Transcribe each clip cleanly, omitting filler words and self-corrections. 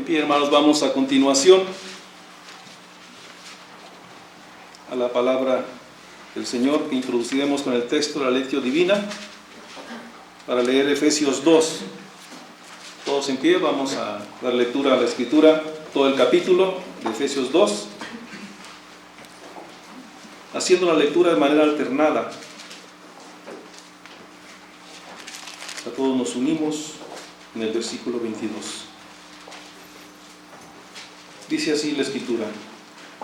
En pie, hermanos, vamos a continuación a la palabra del Señor, que introduciremos con el texto de la lectio divina para leer Efesios 2. Todos en pie, vamos a dar lectura a la Escritura, todo el capítulo de Efesios 2, haciendo la lectura de manera alternada. A todos nos unimos en el versículo 22. Dice así la Escritura: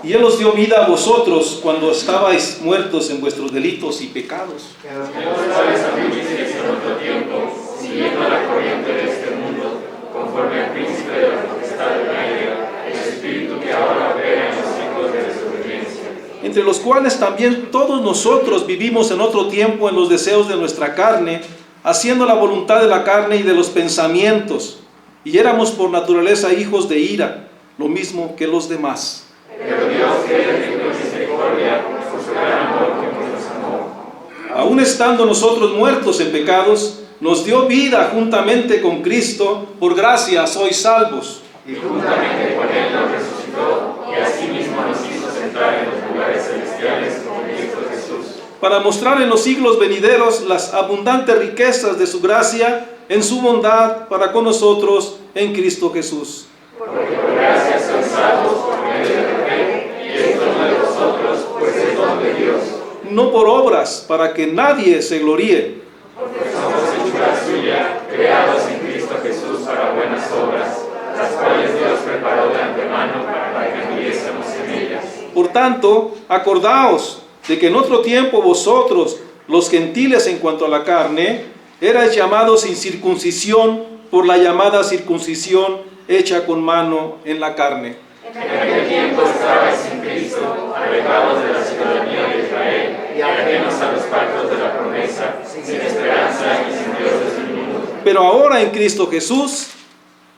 y Él os dio vida a vosotros cuando estabais muertos en vuestros delitos y pecados, en los cuales anduvisteis en otro tiempo, siguiendo la corriente de este mundo, conforme al príncipe de la potestad del aire, el espíritu que ahora opera en los hijos de desobediencia, entre los cuales también todos nosotros vivimos en otro tiempo en los deseos de nuestra carne, haciendo la voluntad de la carne y de los pensamientos, y éramos por naturaleza hijos de ira, lo mismo que los demás. Pero Dios, que es rico en misericordia, por su gran amor que nos amó, Aun estando nosotros muertos en pecados, nos dio vida juntamente con Cristo, por gracia sois salvos. y juntamente con Él nos resucitó, y asimismo nos hizo sentar en los lugares celestiales con Cristo Jesús, Para mostrar en los siglos venideros las abundantes riquezas de su gracia, en su bondad para con nosotros en Cristo Jesús. porque por gracia sois salvos por medio de la fe, y esto no de vosotros, pues es don de Dios, No por obras, para que nadie se gloríe, porque somos hechura suya, creados en Cristo Jesús para buenas obras, las cuales Dios preparó de antemano para que anduviésemos en ellas. Por tanto, acordaos de que en otro tiempo vosotros, los gentiles en cuanto a la carne, erais llamados sin circuncisión por la llamada circuncisión hecha con mano en la carne. En aquel tiempo estabais sin Cristo, alejados de la ciudadanía de Israel, y ajenos a los pactos de la promesa, sin esperanza y sin Dios desde el mundo. Pero ahora en Cristo Jesús,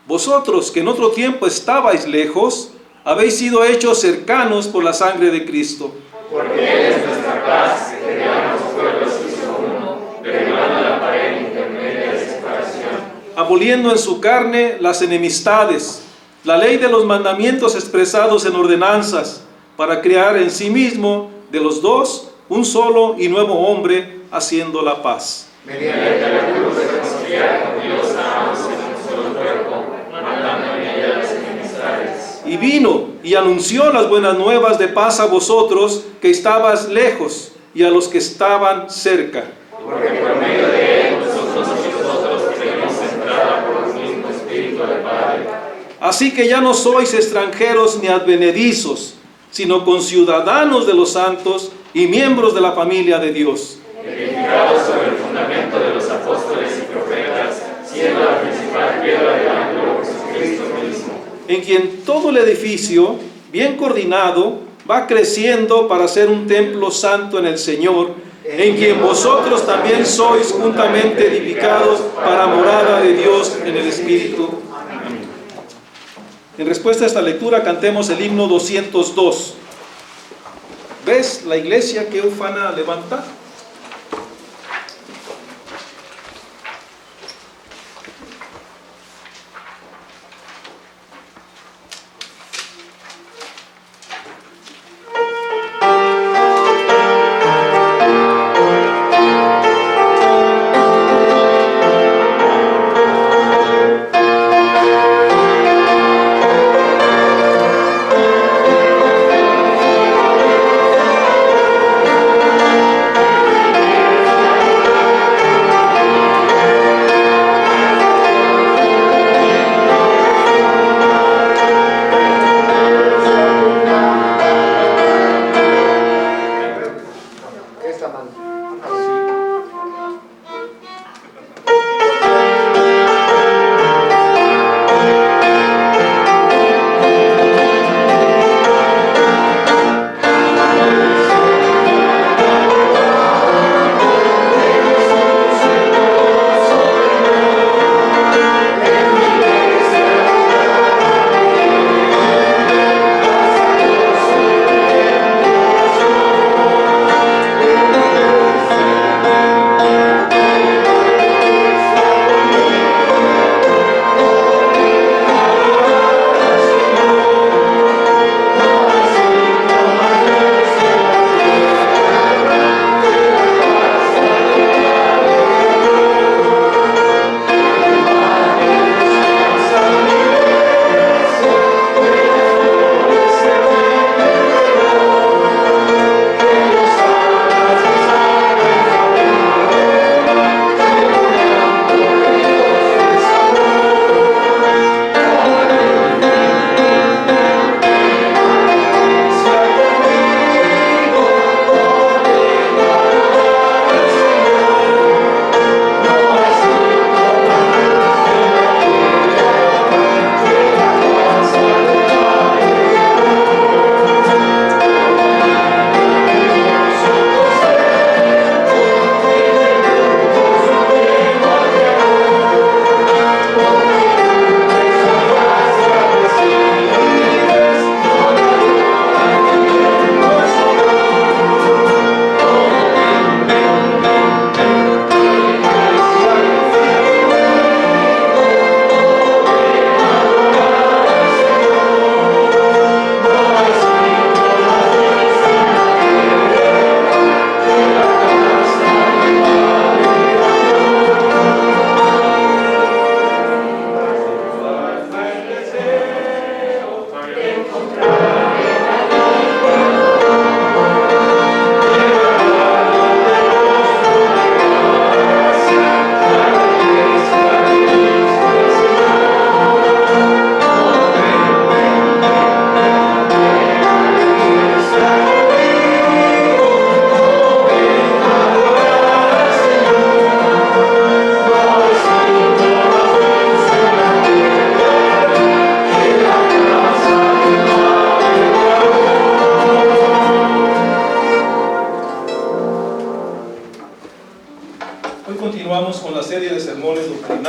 vosotros que en otro tiempo estabais lejos, habéis sido hechos cercanos por la sangre de Cristo, Porque Él es nuestra paz, que de ambos pueblos hizo uno, derribando la pared intermedia de separación, aboliendo en su carne las enemistades, la ley de los mandamientos expresados en ordenanzas, para crear en sí mismo de los dos un solo y nuevo hombre, haciendo la paz. mediante la cruz reconciliar con Dios a ambos en un solo cuerpo, matando en ella las enemistades. Y vino y anunció las buenas nuevas de paz a vosotros que estabais lejos y a los que estaban cerca. Porque por medio de Él nosotros tenemos entrada por el mismo Espíritu del Padre. Así que ya no sois extranjeros ni advenedizos, sino conciudadanos de los santos y miembros de la familia de Dios, Edificados sobre el fundamento de los apóstoles y profetas, siendo la principal piedra del ángulo Jesucristo mismo, en quien todo el edificio, bien coordinado, va creciendo para ser un templo santo en el Señor, en quien vosotros también sois juntamente edificados para morada de Dios en el Espíritu. Amén. En respuesta a esta lectura, cantemos el himno 202. ¿Ves la iglesia que ufana levanta? Jesús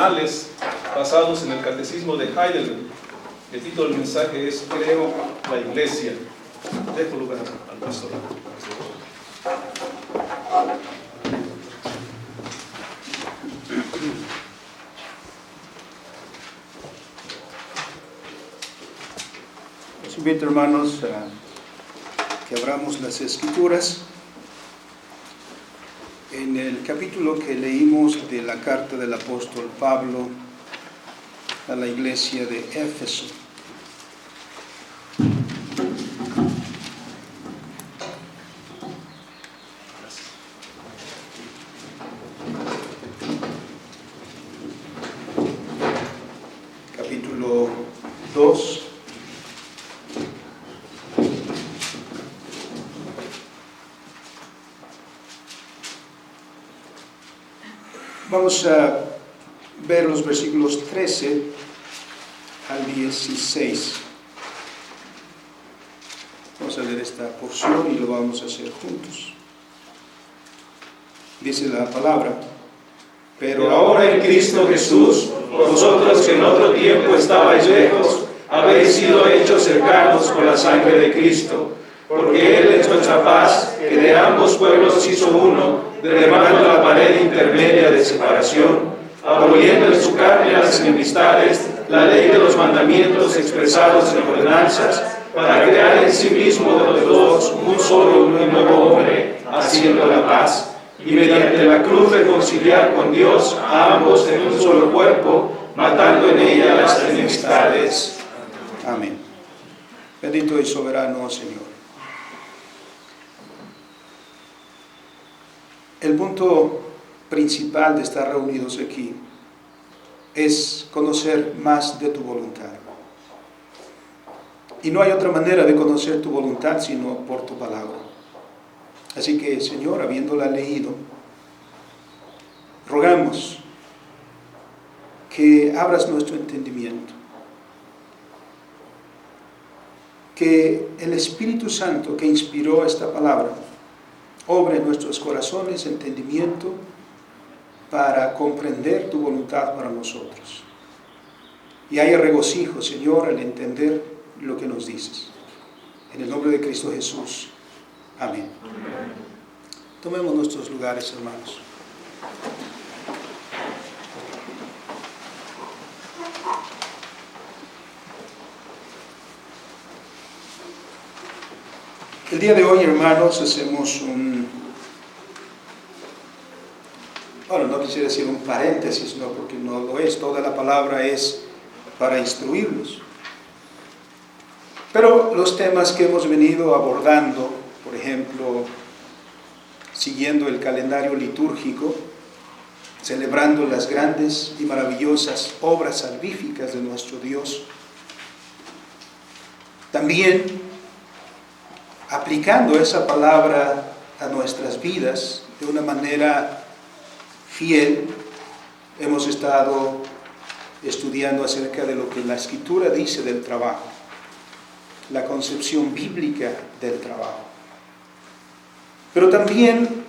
doctrinales basados en el Catecismo de Heidelberg. El título del mensaje es Creo la Iglesia. Dejo lugar al pastor. Los invito, hermanos, a que abramos las Escrituras en el capítulo que leímos de la carta del apóstol Pablo a la iglesia de Éfeso. Capítulo 2. Vamos a ver los versículos 13 al 16. Vamos a leer esta porción y lo vamos a hacer juntos. Dice la palabra: Pero ahora en Cristo Jesús, vosotros que en otro tiempo estabais lejos, habéis sido hechos cercanos por la sangre de Cristo, porque Él es nuestra paz, que de ambos pueblos hizo uno, derribando la pared intermedia de separación, aboliendo en su carne las enemistades, la ley de los mandamientos expresados en ordenanzas, para crear en sí mismo de los dos un solo y nuevo hombre, haciendo la paz, y mediante la cruz reconciliar con Dios a ambos en un solo cuerpo, matando en ella las enemistades. Amén. Bendito y soberano Señor. El punto principal de estar reunidos aquí es conocer más de tu voluntad. Y no hay otra manera de conocer tu voluntad sino por tu palabra. Así que, Señor, habiéndola leído, rogamos que abras nuestro entendimiento, que el Espíritu Santo que inspiró esta palabra obre en nuestros corazones entendimiento para comprender tu voluntad para nosotros. Y haya regocijo, Señor, al entender lo que nos dices. En el nombre de Cristo Jesús. Amén. Tomemos nuestros lugares, hermanos. El día de hoy, hermanos, hacemos no quisiera decir un paréntesis, no, porque no lo es, toda la palabra es para instruirnos. Pero los temas que hemos venido abordando, por ejemplo, siguiendo el calendario litúrgico, celebrando las grandes y maravillosas obras salvíficas de nuestro Dios, también aplicando esa palabra a nuestras vidas de una manera fiel, hemos estado estudiando acerca de lo que la Escritura dice del trabajo, la concepción bíblica del trabajo. Pero también,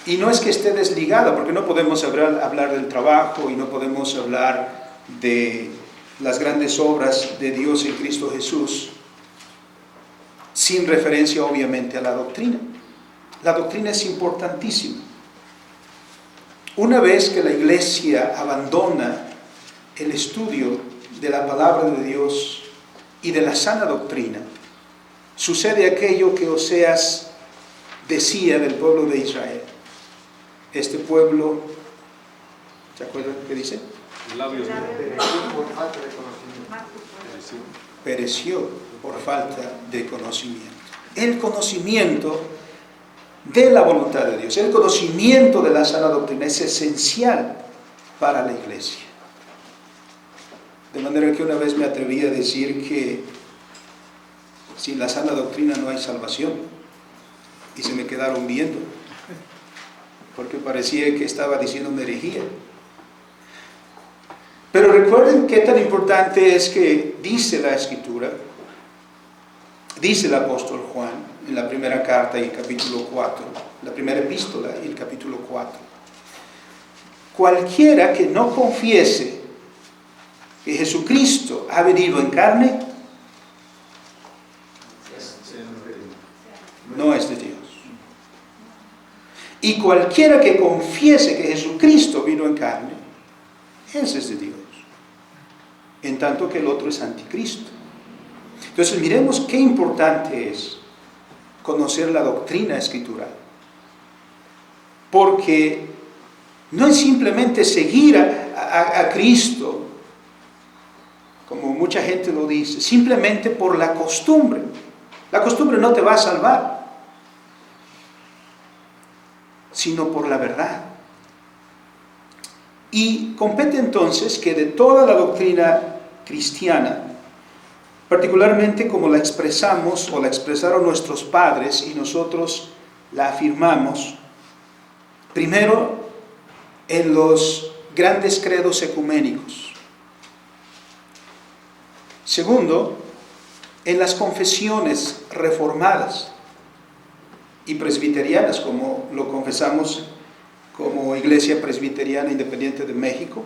y no es que esté desligada, porque no podemos hablar del trabajo y no podemos hablar de las grandes obras de Dios en Cristo Jesús, sin referencia obviamente a la doctrina. La doctrina es importantísima. Una vez que la iglesia abandona el estudio de la palabra de Dios y de la sana doctrina, sucede aquello que Oseas decía del pueblo de Israel. Este pueblo, ¿se acuerdan qué dice? Pereció por falta de conocimiento. El conocimiento de la voluntad de Dios, el conocimiento de la sana doctrina es esencial para la iglesia. De manera que una vez me atreví a decir que sin la sana doctrina no hay salvación, y se me quedaron viendo, porque parecía que estaba diciendo una herejía. Pero recuerden qué tan importante es que dice la Escritura, dice el apóstol Juan en la primera carta y el capítulo 4, la primera epístola y el capítulo 4, cualquiera que no confiese que Jesucristo ha venido en carne, no es de Dios. Y cualquiera que confiese que Jesucristo vino en carne, ese es de Dios. En tanto que el otro es anticristo. Entonces miremos qué importante es conocer la doctrina escritural. Porque no es simplemente seguir a Cristo, como mucha gente lo dice, simplemente por la costumbre. La costumbre no te va a salvar, sino por la verdad. Y compete entonces que de toda la doctrina cristiana, particularmente como la expresamos o la expresaron nuestros padres y nosotros la afirmamos, primero en los grandes credos ecuménicos, segundo en las confesiones reformadas y presbiterianas, como lo confesamos como Iglesia Presbiteriana Independiente de México,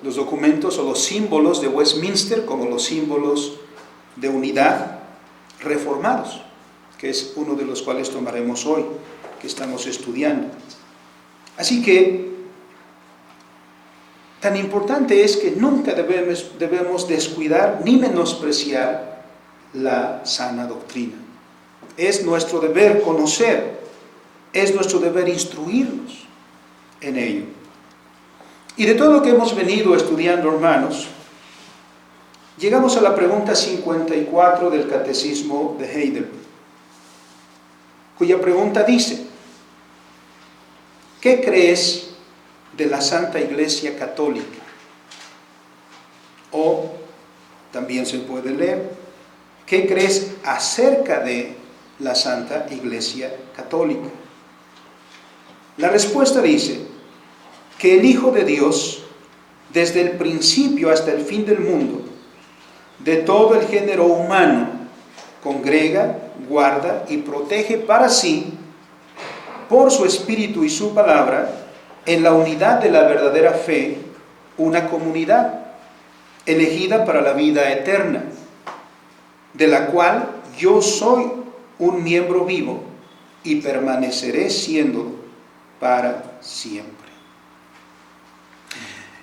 los documentos o los símbolos de Westminster como los símbolos de unidad reformados, que es uno de los cuales tomaremos hoy, que estamos estudiando. Así que, tan importante es que nunca debemos descuidar ni menospreciar la sana doctrina. Es nuestro deber conocer, es nuestro deber instruirnos en ello. Y de todo lo que hemos venido estudiando, hermanos, llegamos a la pregunta 54 del Catecismo de Heidelberg, cuya pregunta dice: ¿qué crees de la Santa Iglesia Católica? O también se puede leer: ¿qué crees acerca de la Santa Iglesia Católica? La respuesta dice que el Hijo de Dios, desde el principio hasta el fin del mundo, de todo el género humano, congrega, guarda y protege para sí, por su Espíritu y su palabra, en la unidad de la verdadera fe, una comunidad elegida para la vida eterna, de la cual yo soy un miembro vivo y permaneceré siéndolo para siempre.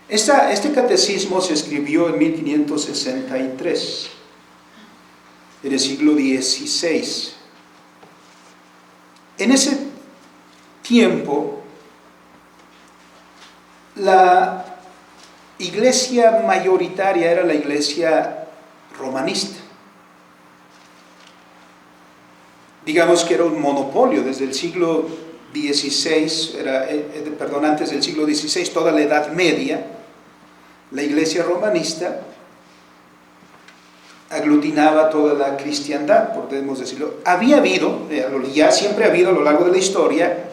Este catecismo se escribió en 1563, en el siglo XVI. En ese tiempo, la iglesia mayoritaria era la iglesia romanista. Digamos que era un monopolio desde el siglo XVI, antes del siglo XVI, toda la Edad Media. La iglesia romanista aglutinaba toda la cristiandad, podemos decirlo. Había habido, ya siempre ha habido a lo largo de la historia,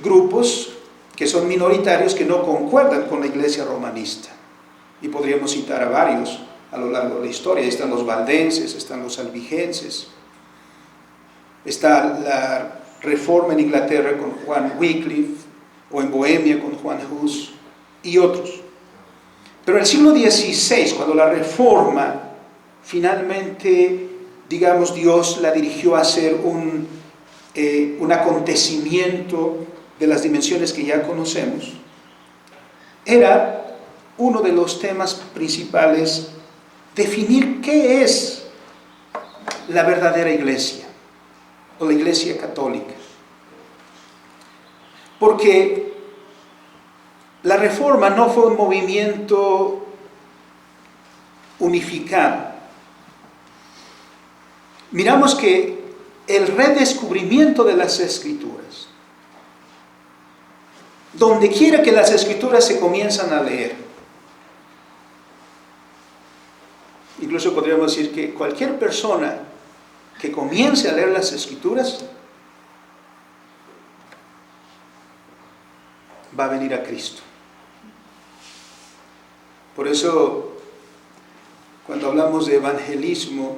grupos que son minoritarios que no concuerdan con la iglesia romanista. Y podríamos citar a varios a lo largo de la historia. Ahí están los valdenses, están los albigenses, está la Reforma en Inglaterra con Juan Wycliffe, o en Bohemia con Juan Hus y otros. Pero en el siglo XVI, cuando la Reforma finalmente, digamos, Dios la dirigió a hacer un acontecimiento de las dimensiones que ya conocemos, era uno de los temas principales definir qué es la verdadera iglesia o la iglesia católica. Porque la Reforma no fue un movimiento unificado. Miramos que el redescubrimiento de las Escrituras, donde quiera que las Escrituras se comienzan a leer, incluso podríamos decir que cualquier persona que comience a leer las Escrituras va a venir a Cristo. Por eso, cuando hablamos de evangelismo,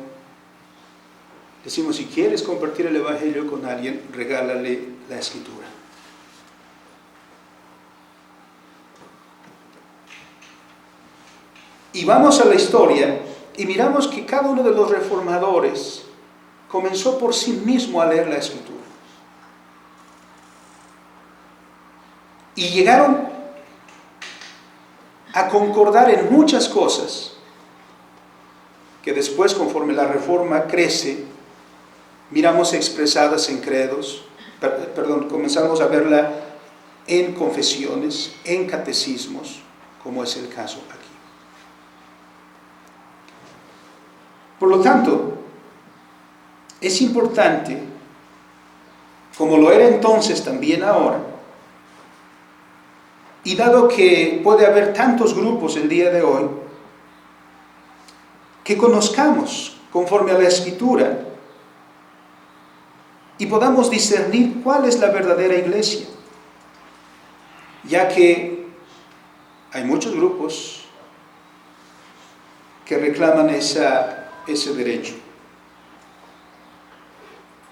decimos: si quieres compartir el evangelio con alguien, regálale la Escritura. Y vamos a la historia y miramos que cada uno de los reformadores comenzó por sí mismo a leer la Escritura. Y llegaron a concordar en muchas cosas que después, conforme la Reforma crece, miramos expresadas en credos, comenzamos a verla en confesiones, en catecismos, como es el caso aquí. Por lo tanto, es importante, como lo era entonces también ahora, y dado que puede haber tantos grupos el día de hoy, que conozcamos conforme a la Escritura y podamos discernir cuál es la verdadera iglesia, ya que hay muchos grupos que reclaman ese derecho,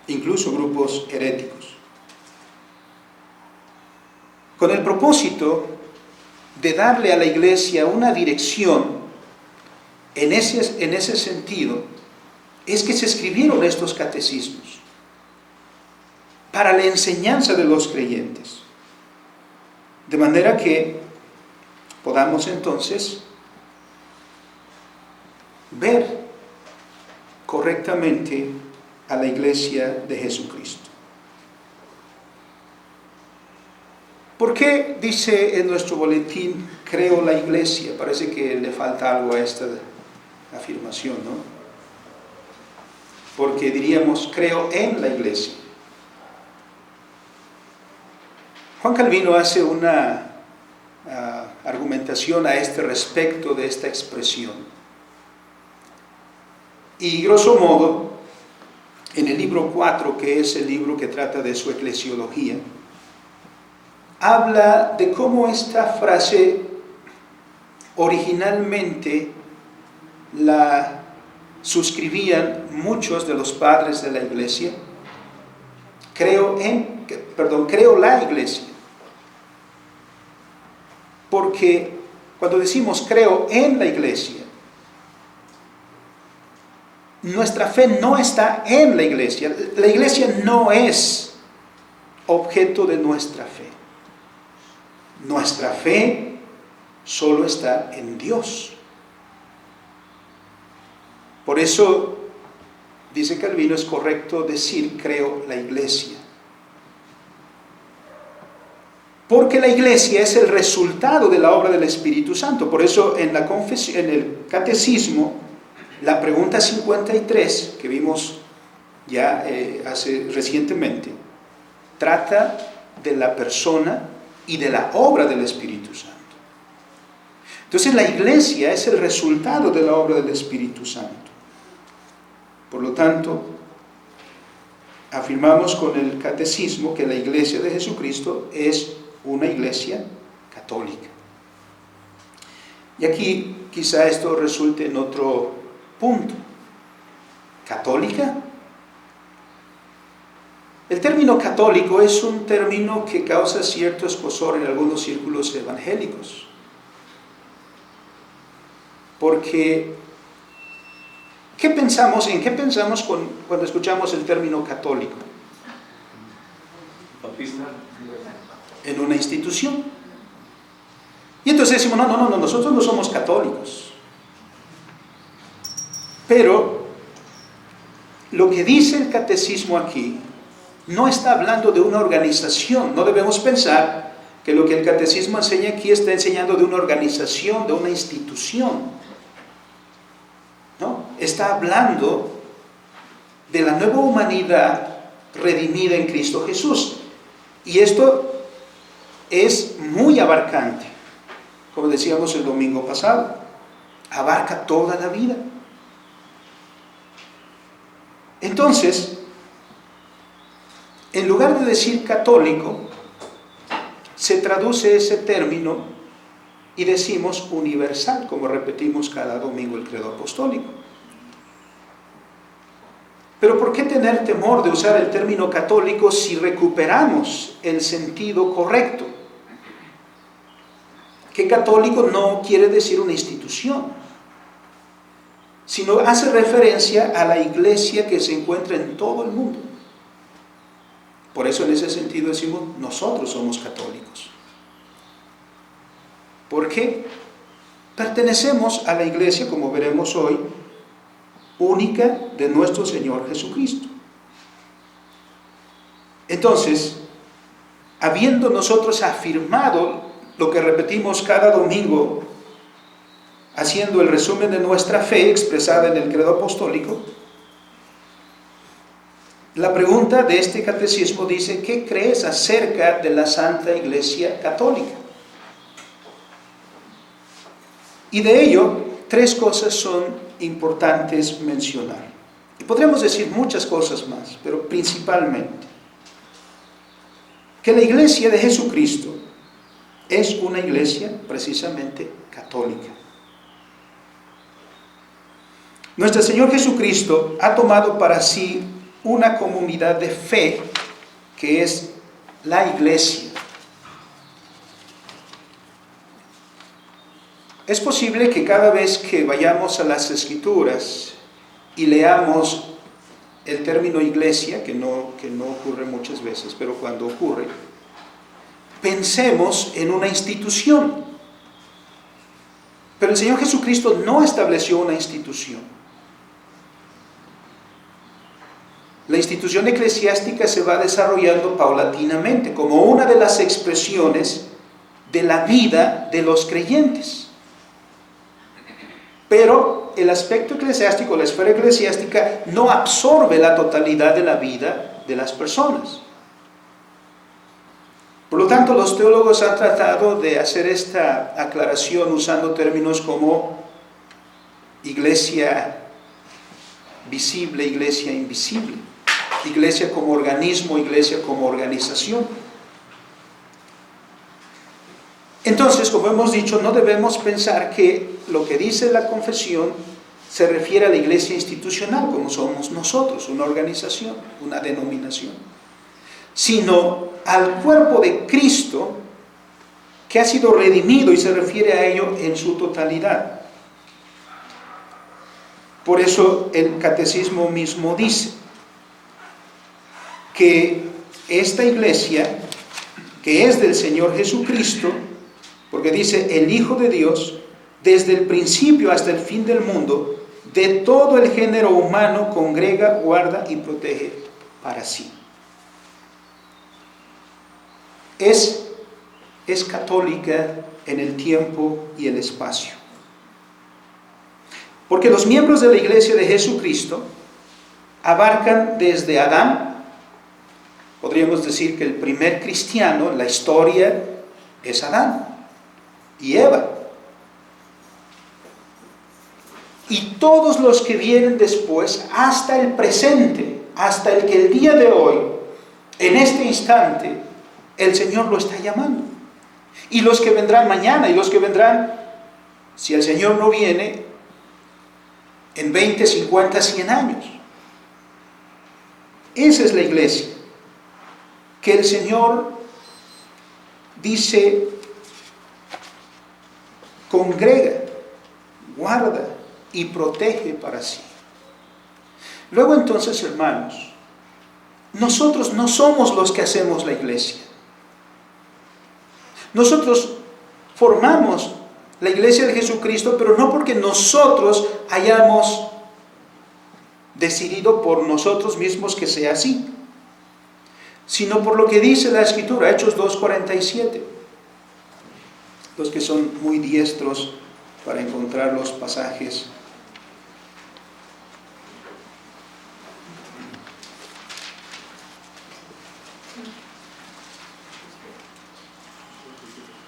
incluso grupos heréticos, con el propósito de darle a la iglesia una dirección. En ese sentido es que se escribieron estos catecismos para la enseñanza de los creyentes, de manera que podamos entonces ver correctamente a la iglesia de Jesucristo. ¿Por qué dice en nuestro boletín, creo la iglesia? Parece que le falta algo a esta afirmación, ¿no? Porque diríamos, creo en la iglesia. Juan Calvino hace una argumentación a este respecto de esta expresión. Y grosso modo, en el libro 4, que es el libro que trata de su eclesiología, habla de cómo esta frase originalmente la suscribían muchos de los padres de la iglesia. Creo la iglesia. Porque cuando decimos creo en la iglesia, nuestra fe no está en la iglesia. La iglesia no es objeto de nuestra fe. Nuestra fe solo está en Dios. Por eso, dice Calvino, es correcto decir creo la iglesia. Porque la iglesia es el resultado de la obra del Espíritu Santo. Por eso en el catecismo, la pregunta 53, que vimos ya recientemente, trata de la persona y de la obra del Espíritu Santo. Entonces la iglesia es el resultado de la obra del Espíritu Santo. Por lo tanto, afirmamos con el catecismo que la iglesia de Jesucristo es una iglesia católica. Y aquí quizá esto resulte en otro punto. ¿Católica? El término católico es un término que causa cierto escozor en algunos círculos evangélicos. Porque, ¿en qué pensamos cuando escuchamos el término católico? En una institución. Y entonces decimos, no, nosotros no somos católicos. Pero lo que dice el catecismo aquí no está hablando de una organización. No debemos pensar que lo que el catecismo enseña aquí está enseñando de una organización, de una institución. No, está hablando de la nueva humanidad redimida en Cristo Jesús. Y esto es muy abarcante, como decíamos el domingo pasado. Abarca toda la vida. Entonces, en lugar de decir católico, se traduce ese término y decimos universal, como repetimos cada domingo el credo apostólico. Pero ¿por qué tener temor de usar el término católico si recuperamos el sentido correcto? Que católico no quiere decir una institución. sino hace referencia a la iglesia que se encuentra en todo el mundo. Por eso en ese sentido decimos, nosotros somos católicos. ¿Por qué? Pertenecemos a la iglesia, como veremos hoy, única de nuestro Señor Jesucristo. Entonces, habiendo nosotros afirmado lo que repetimos cada domingo, haciendo el resumen de nuestra fe expresada en el credo apostólico, la pregunta de este catecismo dice, ¿qué crees acerca de la Santa Iglesia Católica? Y de ello, tres cosas son importantes mencionar. Y podríamos decir muchas cosas más, pero principalmente, que la Iglesia de Jesucristo es una iglesia precisamente católica. Nuestro Señor Jesucristo ha tomado para sí una comunidad de fe que es la iglesia. Es posible que cada vez que vayamos a las Escrituras y leamos el término iglesia, que no ocurre muchas veces, pero cuando ocurre, pensemos en una institución. Pero el Señor Jesucristo no estableció una institución. La institución eclesiástica se va desarrollando paulatinamente como una de las expresiones de la vida de los creyentes. Pero el aspecto eclesiástico, la esfera eclesiástica, no absorbe la totalidad de la vida de las personas. Por lo tanto, los teólogos han tratado de hacer esta aclaración usando términos como iglesia visible, iglesia invisible, iglesia como organismo, iglesia como organización. Entonces, como hemos dicho, no debemos pensar que lo que dice la confesión se refiere a la iglesia institucional, como somos nosotros, una organización, una denominación, sino al cuerpo de Cristo que ha sido redimido y se refiere a ello en su totalidad. Por eso el catecismo mismo dice que esta iglesia, que es del Señor Jesucristo, porque dice el Hijo de Dios, desde el principio hasta el fin del mundo, de todo el género humano congrega, guarda y protege para sí. Es católica en el tiempo y el espacio. Porque los miembros de la iglesia de Jesucristo abarcan desde Adán. Podríamos decir que el primer cristiano en la historia es Adán y Eva. Y todos los que vienen después, hasta el presente, hasta el que el día de hoy, en este instante, el Señor lo está llamando. Y los que vendrán mañana, y los que vendrán, si el Señor no viene, en 20, 50, 100 años. Esa es la iglesia que el Señor dice, congrega, guarda y protege para sí. Luego entonces, hermanos, nosotros no somos los que hacemos la iglesia. Nosotros formamos la iglesia de Jesucristo, pero no porque nosotros hayamos decidido por nosotros mismos que sea así, sino por lo que dice la Escritura, Hechos 2:47. Los que son muy diestros para encontrar los pasajes.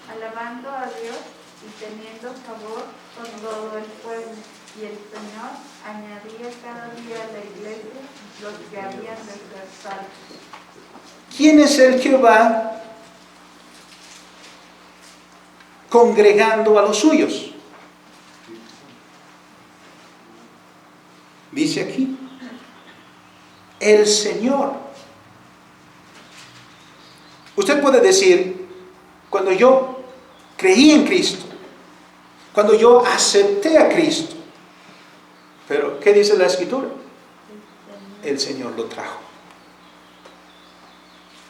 Alabando a Dios y teniendo favor con todo el pueblo, y el Señor añadía cada día a la iglesia los que habían de ser salvos. ¿Quién es el que va congregando a los suyos? Dice aquí, el Señor. Usted puede decir, cuando yo creí en Cristo, cuando yo acepté a Cristo, Pero, ¿qué dice la Escritura? El Señor lo trajo.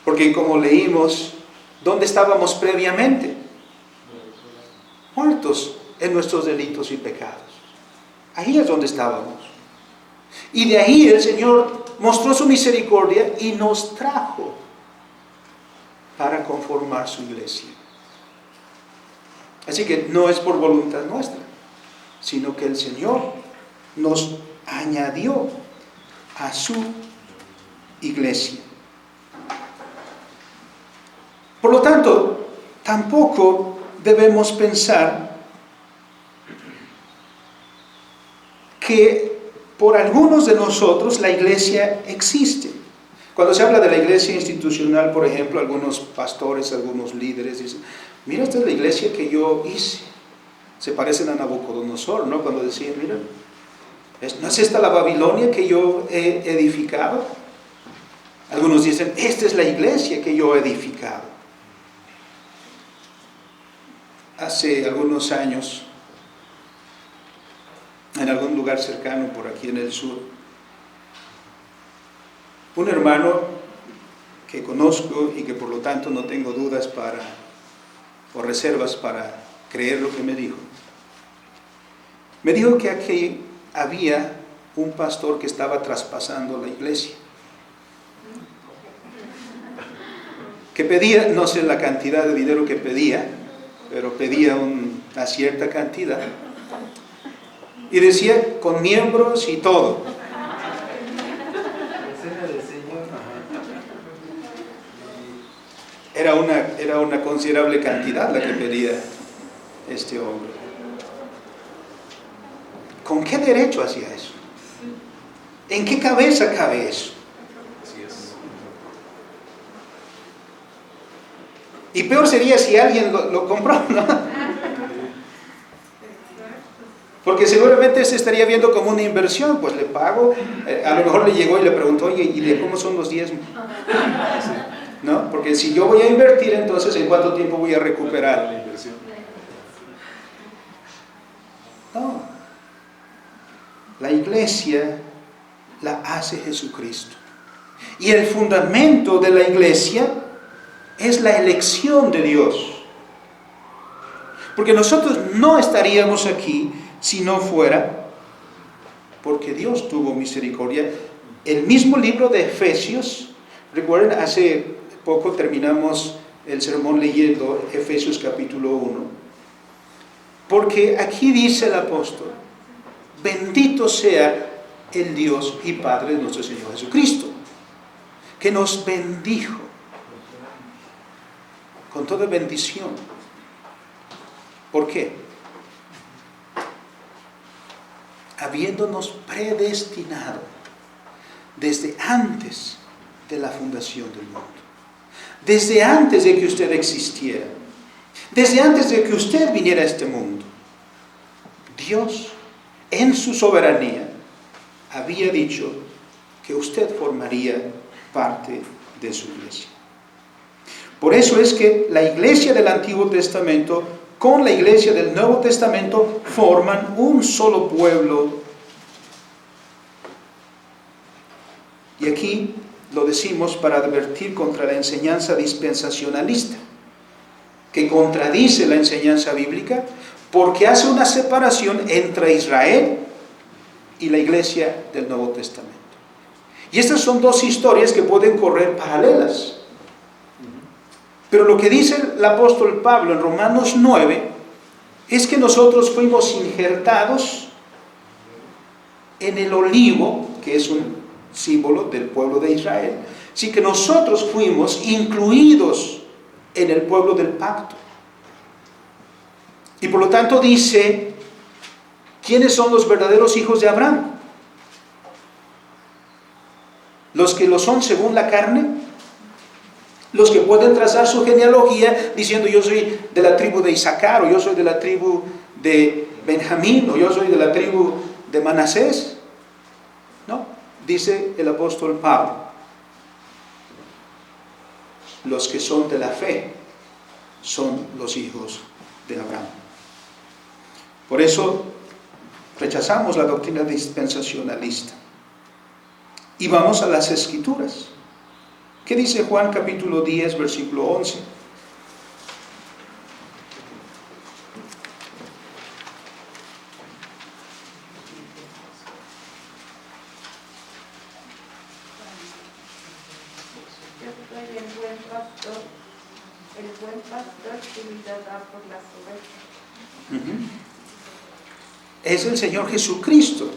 Porque como leímos, ¿dónde estábamos previamente? Muertos en nuestros delitos y pecados. Ahí es donde estábamos. Y de ahí el Señor mostró su misericordia y nos trajo para conformar su iglesia. Así que no es por voluntad nuestra, sino que el Señor nos añadió a su iglesia. Por lo tanto, tampoco debemos pensar que por algunos de nosotros la iglesia existe. Cuando se habla de la iglesia institucional, por ejemplo, algunos pastores, algunos líderes dicen, mira, esta es la iglesia que yo hice. Se parecen a Nabucodonosor, ¿no? Cuando decían, mira, ¿no es esta la Babilonia que yo he edificado? Algunos dicen, esta es la iglesia que yo he edificado. Hace algunos años, en algún lugar cercano por aquí en el sur, un hermano que conozco y que por lo tanto no tengo dudas o reservas para creer lo que me dijo que aquí había un pastor que estaba traspasando la iglesia, que pedía, no sé la cantidad de dinero que pedía, pero pedía una cierta cantidad, y decía con miembros y todo. Era una considerable cantidad la que pedía este hombre. ¿Con qué derecho hacía eso? ¿En qué cabeza cabe eso? Y peor sería si alguien lo compró, ¿no? Porque seguramente se estaría viendo como una inversión, pues le pago, a lo mejor le llegó y le preguntó, oye, ¿y de cómo son los diezmos? ¿No? Porque si yo voy a invertir, entonces ¿en cuánto tiempo voy a recuperar la inversión? No. La iglesia la hace Jesucristo. Y el fundamento de la iglesia es la elección de Dios. Porque nosotros no estaríamos aquí si no fuera porque Dios tuvo misericordia. El mismo libro de Efesios, recuerden, hace poco terminamos el sermón leyendo Efesios capítulo 1, porque aquí dice el apóstol, bendito sea el Dios y Padre de nuestro Señor Jesucristo, que nos bendijo con toda bendición. ¿Por qué? Habiéndonos predestinado desde antes de la fundación del mundo, desde antes de que usted existiera, desde antes de que usted viniera a este mundo, Dios en su soberanía había dicho que usted formaría parte de su iglesia. Por eso es que la iglesia del Antiguo Testamento con la iglesia del Nuevo Testamento forman un solo pueblo. Y aquí lo decimos para advertir contra la enseñanza dispensacionalista, que contradice la enseñanza bíblica, porque hace una separación entre Israel y la iglesia del Nuevo Testamento. Y estas son dos historias que pueden correr paralelas. Pero lo que dice el apóstol Pablo en Romanos 9 es que nosotros fuimos injertados en el olivo, que es un símbolo del pueblo de Israel. Así que nosotros fuimos incluidos en el pueblo del pacto. Y por lo tanto dice, ¿quiénes son los verdaderos hijos de Abraham? ¿Los que lo son según la carne? Los que pueden trazar su genealogía diciendo yo soy de la tribu de Isaacar, o yo soy de la tribu de Benjamín, o yo soy de la tribu de Manasés. No, dice el apóstol Pablo, los que son de la fe son los hijos de Abraham. Por eso Rechazamos la doctrina dispensacionalista. Y vamos a las Escrituras. ¿Qué dice Juan capítulo 10, versículo 11? Yo soy el buen pastor que vida da por las ovejas. Es el Señor Jesucristo,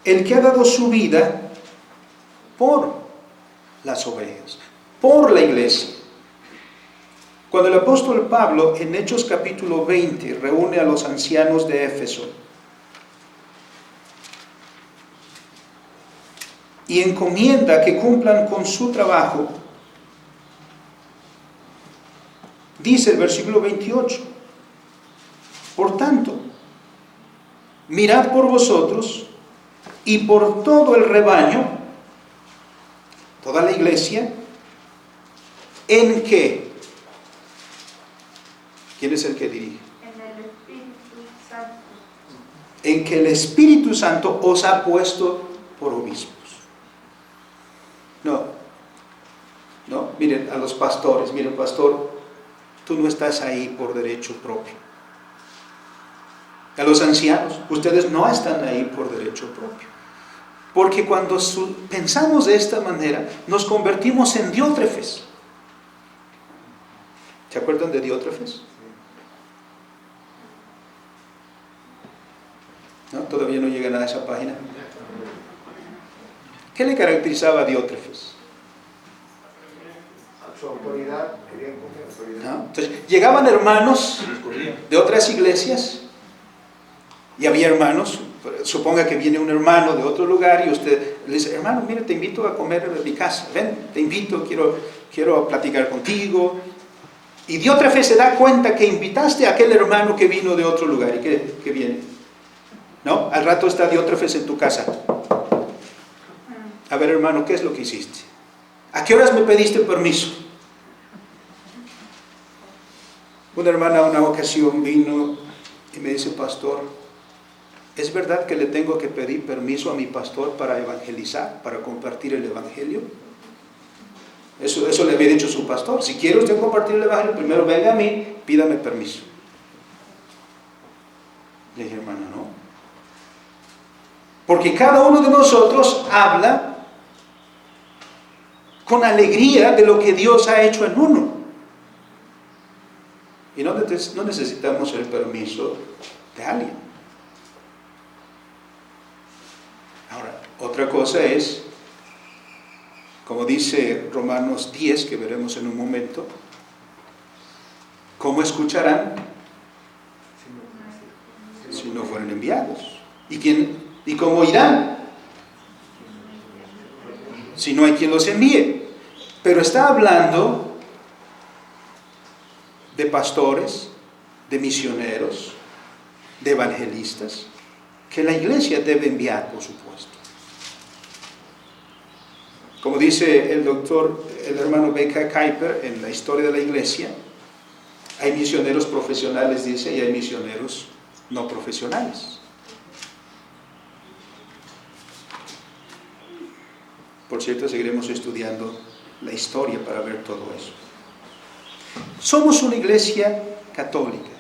el que ha dado su vida por las ovejas, por la iglesia. Cuando el apóstol Pablo en Hechos capítulo 20 reúne a los ancianos de Éfeso y encomienda que cumplan con su trabajo, dice el versículo 28, por tanto, mirad por vosotros y por todo el rebaño, toda la iglesia, en que, ¿quién es el que dirige? En el Espíritu Santo. En que el Espíritu Santo os ha puesto por obispos. No, miren a los pastores, miren pastor, tú no estás ahí por derecho propio. A los ancianos, ustedes no están ahí por derecho propio. Porque cuando pensamos de esta manera, nos convertimos en Diótrefes. ¿Se acuerdan de Diótrefes? ¿No? Todavía no llegan a esa página. ¿Qué le caracterizaba a Diótrefes? Su autoridad, querían coger autoridad. ¿No? Entonces, llegaban hermanos de otras iglesias y había hermanos, suponga que viene un hermano de otro lugar y usted le dice, hermano, mire, te invito a comer en mi casa, ven, te invito, quiero platicar contigo. Y Diótrefes se da cuenta que invitaste a aquel hermano que vino de otro lugar y que viene. ¿No? Al rato está Diótrefes en tu casa. A ver, hermano, ¿qué es lo que hiciste? ¿A qué horas me pediste permiso? Una hermana una ocasión vino y me dice, pastor, ¿es verdad que le tengo que pedir permiso a mi pastor para evangelizar, para compartir el evangelio? Eso le había dicho su pastor. Si quiere usted compartir el evangelio, primero venga a mí, pídame permiso. Le dije, hermano, no. Porque cada uno de nosotros habla con alegría de lo que Dios ha hecho en uno. Y no necesitamos el permiso de alguien. Ahora, otra cosa es, como dice Romanos 10, que veremos en un momento, ¿cómo escucharán si no fueron enviados? ¿Y cómo irán si no hay quien los envíe? Pero está hablando de pastores, de misioneros, de evangelistas, que la iglesia debe enviar, por supuesto. Como dice el hermano B.K. Kuyper en la historia de la iglesia, hay misioneros profesionales, dice, y hay misioneros no profesionales. Por cierto, seguiremos estudiando la historia para ver todo eso. Somos una iglesia católica,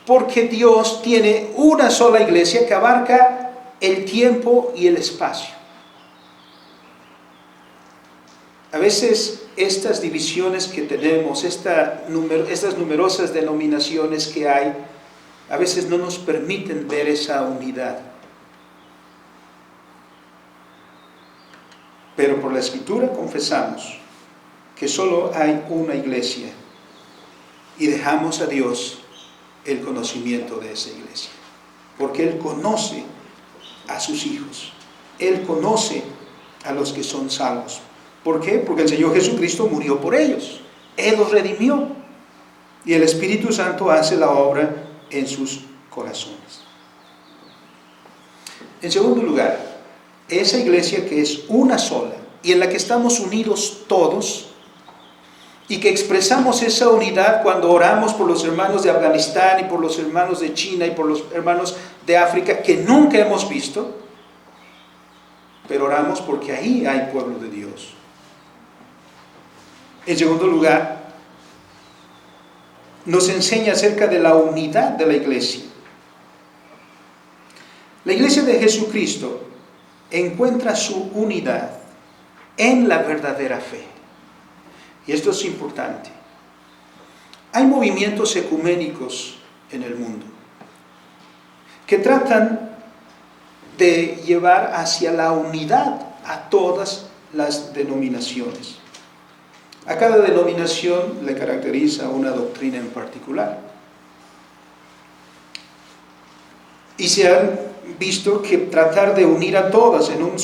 porque Dios tiene una sola iglesia que abarca el tiempo y el espacio. A veces estas divisiones que tenemos, estas numerosas denominaciones que hay, a veces no nos permiten ver esa unidad. Pero por la Escritura confesamos que solo hay una iglesia y dejamos a Dios el conocimiento de esa iglesia, porque Él conoce a sus hijos, Él conoce a los que son salvos. ¿Por qué? Porque el Señor Jesucristo murió por ellos, Él los redimió y el Espíritu Santo hace la obra en sus corazones. En segundo lugar, esa iglesia que es una sola y en la que estamos unidos todos, y que expresamos esa unidad cuando oramos por los hermanos de Afganistán y por los hermanos de China y por los hermanos de África que nunca hemos visto, pero oramos porque ahí hay pueblo de Dios. En segundo lugar, nos enseña acerca de la unidad de la iglesia. La iglesia de Jesucristo encuentra su unidad en la verdadera fe. Y esto es importante. Hay movimientos ecuménicos en el mundo que tratan de llevar hacia la unidad a todas las denominaciones. A cada denominación le caracteriza una doctrina en particular. Y se han visto que tratar de unir a todas en una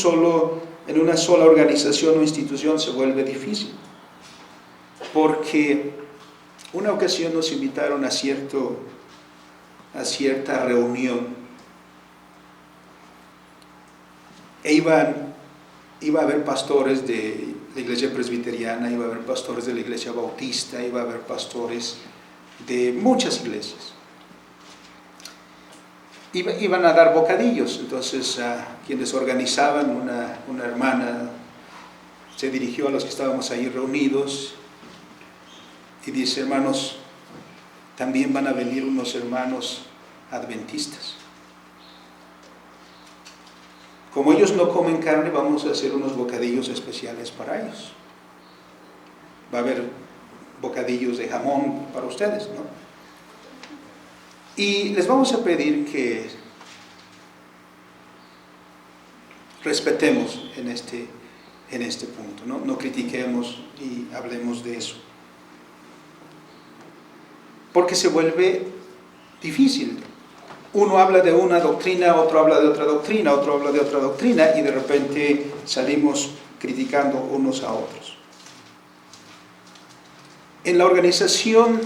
sola organización o institución se vuelve difícil. Porque una ocasión nos invitaron a cierta reunión e iba a haber pastores de la iglesia presbiteriana, iba a haber pastores de la iglesia bautista, iba a haber pastores de muchas iglesias. Iban a dar bocadillos. Entonces quienes organizaban, una hermana se dirigió a los que estábamos ahí reunidos y dice: hermanos, también van a venir unos hermanos adventistas. Como ellos no comen carne, vamos a hacer unos bocadillos especiales para ellos. Va a haber bocadillos de jamón para ustedes, ¿no? Y les vamos a pedir que respetemos en este punto, ¿no? No critiquemos y hablemos de eso. Porque se vuelve difícil. Uno habla de una doctrina, otro habla de otra doctrina, otro habla de otra doctrina, y de repente salimos criticando unos a otros. En la organización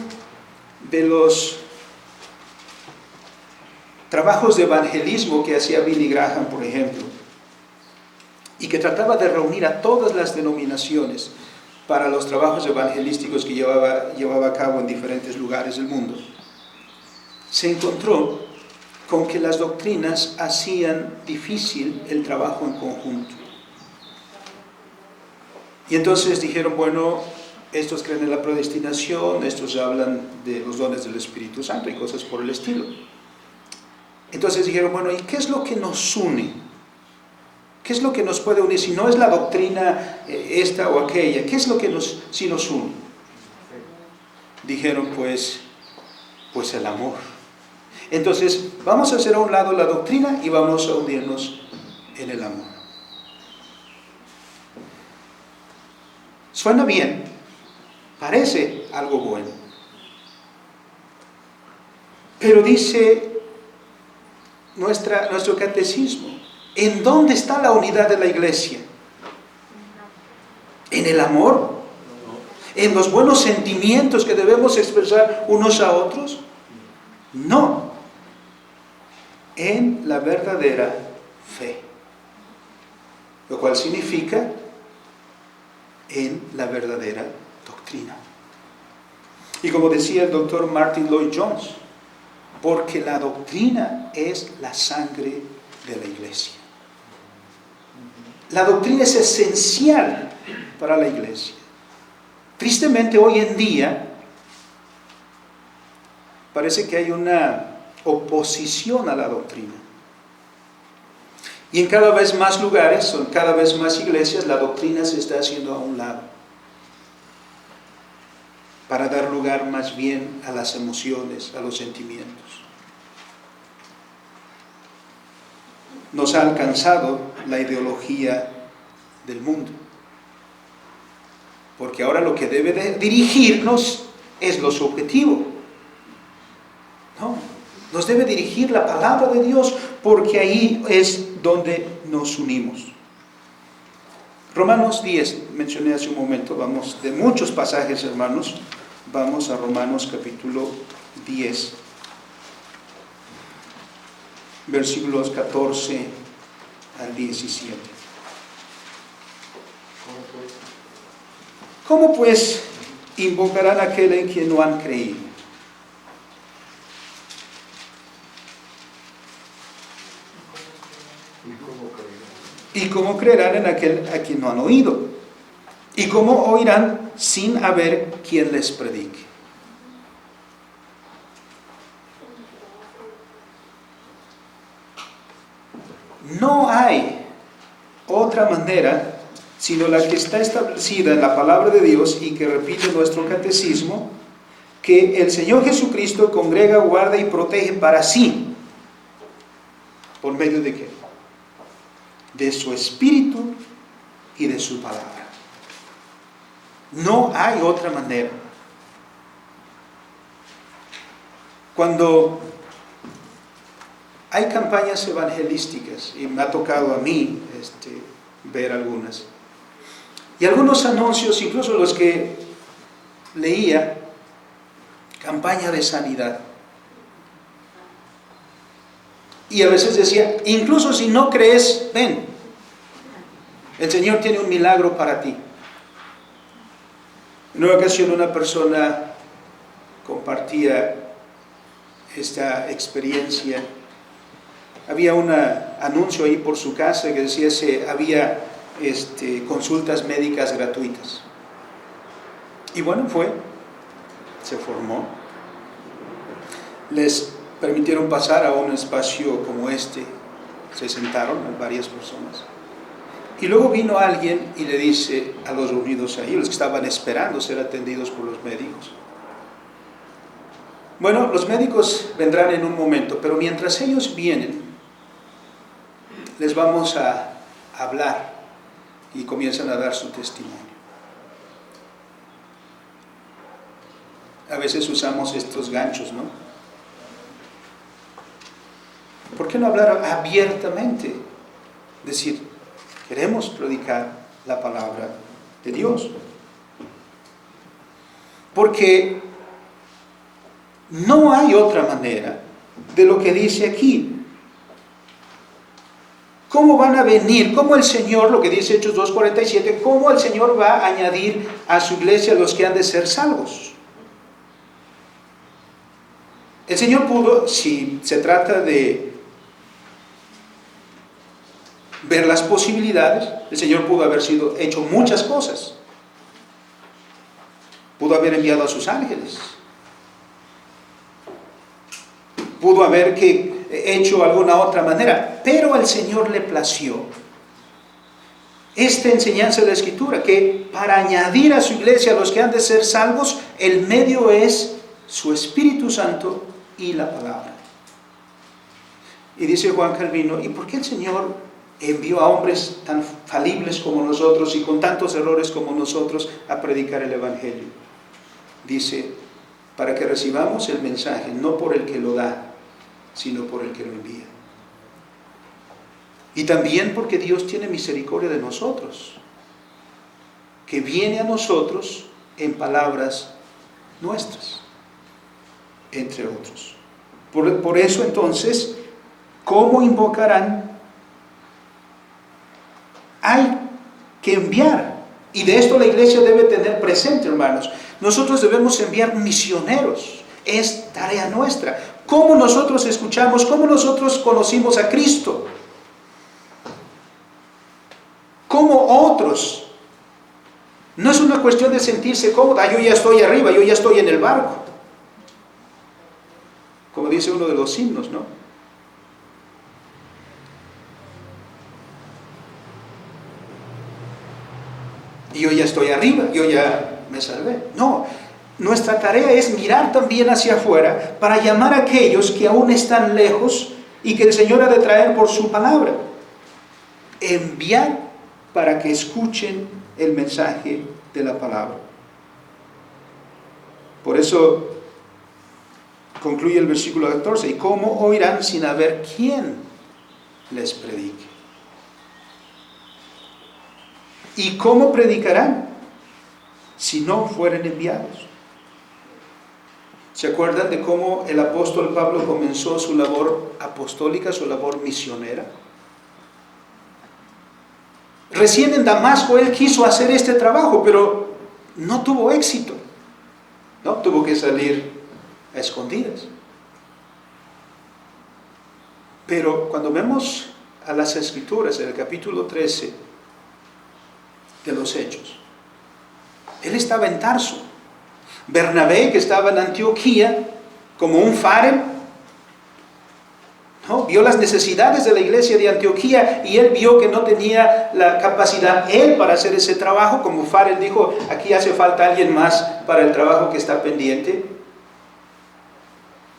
de los trabajos de evangelismo que hacía Billy Graham, por ejemplo, y que trataba de reunir a todas las denominaciones para los trabajos evangelísticos que llevaba a cabo en diferentes lugares del mundo, se encontró con que las doctrinas hacían difícil el trabajo en conjunto. Y entonces dijeron: bueno, estos creen en la predestinación, estos hablan de los dones del Espíritu Santo y cosas por el estilo. Entonces dijeron: bueno, ¿y qué es lo que nos une? ¿Qué es lo que nos puede unir? Si no es la doctrina esta o aquella, ¿qué es lo que sí nos une? Dijeron: pues el amor. Entonces vamos a hacer a un lado la doctrina y vamos a unirnos en el amor. Suena bien, parece algo bueno, pero dice nuestro catecismo: ¿en dónde está la unidad de la iglesia? ¿En el amor? ¿En los buenos sentimientos que debemos expresar unos a otros? No. En la verdadera fe. Lo cual significa en la verdadera doctrina. Y como decía el doctor Martin Lloyd Jones, porque la doctrina es la sangre de la iglesia. La doctrina es esencial para la iglesia. Tristemente, hoy en día parece que hay una oposición a la doctrina. Y en cada vez más lugares, en cada vez más iglesias, la doctrina se está haciendo a un lado, para dar lugar más bien a las emociones, a los sentimientos. Nos ha alcanzado la ideología del mundo, porque ahora lo que debe de dirigirnos es lo subjetivo. No, nos debe dirigir la palabra de Dios, porque ahí es donde nos unimos. Romanos 10, mencioné hace un momento, vamos de muchos pasajes, hermanos, vamos a Romanos capítulo 10, versículos 14 al 17. ¿Cómo pues invocarán a aquel en quien no han creído? ¿Y cómo creerán en aquel a quien no han oído? ¿Y cómo oirán sin haber quien les predique? No hay otra manera sino la que está establecida en la palabra de Dios y que repite nuestro catecismo, que el Señor Jesucristo congrega, guarda y protege para sí. ¿Por medio de qué? De su Espíritu y de su palabra. No hay otra manera. Cuando hay campañas evangelísticas, y me ha tocado a mí ver algunas, y algunos anuncios, incluso los que leía, campaña de sanidad. Y a veces decía, incluso si no crees, ven, el Señor tiene un milagro para ti. En una ocasión una persona compartía esta experiencia. Había un anuncio ahí por su casa que decía que había consultas médicas gratuitas. Y bueno, se formó. Les permitieron pasar a un espacio como este. Se sentaron varias personas. Y luego vino alguien y le dice a los reunidos ahí, los que estaban esperando ser atendidos por los médicos: bueno, los médicos vendrán en un momento, pero mientras ellos vienen, les vamos a hablar. Y comienzan a dar su testimonio. A veces usamos estos ganchos, ¿no? ¿Por qué no hablar abiertamente? Decir, queremos predicar la palabra de Dios. Porque no hay otra manera de lo que dice aquí. ¿Cómo van a venir? ¿Cómo el Señor, lo que dice Hechos 2:47, cómo el Señor va a añadir a su iglesia los que han de ser salvos? El Señor pudo, si se trata de ver las posibilidades, el Señor pudo haber hecho muchas cosas. Pudo haber enviado a sus ángeles. Pudo haber hecho alguna otra manera, pero al Señor le plació esta enseñanza de la Escritura, que para añadir a su iglesia a los que han de ser salvos, el medio es su Espíritu Santo y la palabra. Y dice Juan Calvino, ¿y por qué el Señor envió a hombres tan falibles como nosotros y con tantos errores como nosotros a predicar el Evangelio? Dice, para que recibamos el mensaje, no por el que lo da, sino por el que lo envía. Y también porque Dios tiene misericordia de nosotros, que viene a nosotros en palabras nuestras, entre otros. Por eso entonces, ¿cómo invocarán? Hay que enviar. Y de esto la iglesia debe tener presente, hermanos. Nosotros debemos enviar misioneros. Es tarea nuestra. ¿Cómo nosotros escuchamos? ¿Cómo nosotros conocimos a Cristo? ¿Cómo otros? No es una cuestión de sentirse cómodo. Yo ya estoy arriba, yo ya estoy en el barco. Como dice uno de los himnos, ¿no? Y yo ya estoy arriba, yo ya me salvé. No. Nuestra tarea es mirar también hacia afuera para llamar a aquellos que aún están lejos y que el Señor ha de traer por su palabra. Enviar para que escuchen el mensaje de la palabra. Por eso concluye el versículo 14. ¿Y cómo oirán sin haber quien les predique? ¿Y cómo predicarán si no fueren enviados? ¿Se acuerdan de cómo el apóstol Pablo comenzó su labor apostólica, su labor misionera? Recién en Damasco él quiso hacer este trabajo, pero no tuvo éxito. ¿no? Tuvo que salir a escondidas. Pero cuando vemos a las Escrituras, en el capítulo 13 de los Hechos, él estaba en Tarso. Bernabé, que estaba en Antioquía, como un farol, ¿no? Vio las necesidades de la iglesia de Antioquía y él vio que no tenía la capacidad él para hacer ese trabajo. Como farol dijo, aquí hace falta alguien más para el trabajo que está pendiente.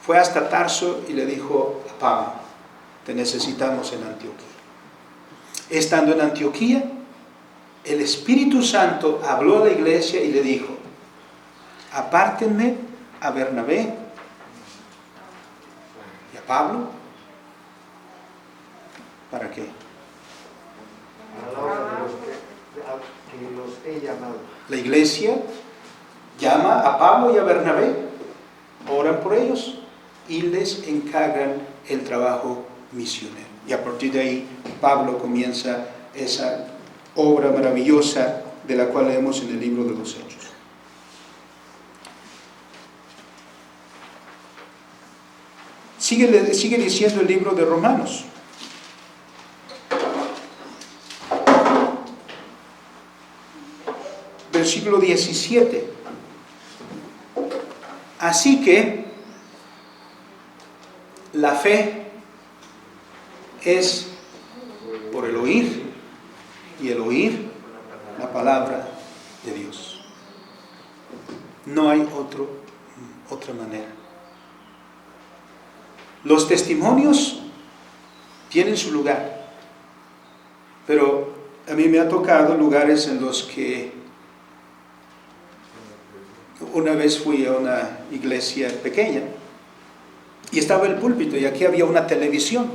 Fue hasta Tarso y le dijo a Pablo, te necesitamos en Antioquía. Estando en Antioquía, el Espíritu Santo habló a la iglesia y le dijo, apártenme a Bernabé y a Pablo. ¿Para qué? A la obra de los que los he llamado. La iglesia llama a Pablo y a Bernabé, oran por ellos y les encargan el trabajo misionero. Y a partir de ahí, Pablo comienza esa obra maravillosa de la cual leemos en el libro de los Hechos. Sigue diciendo el libro de Romanos. Versículo 17. Así que la fe es por el oír, y el oír la palabra de Dios. No hay otra manera. Los testimonios tienen su lugar, pero a mí me ha tocado lugares en los que una vez fui a una iglesia pequeña y estaba el púlpito y aquí había una televisión.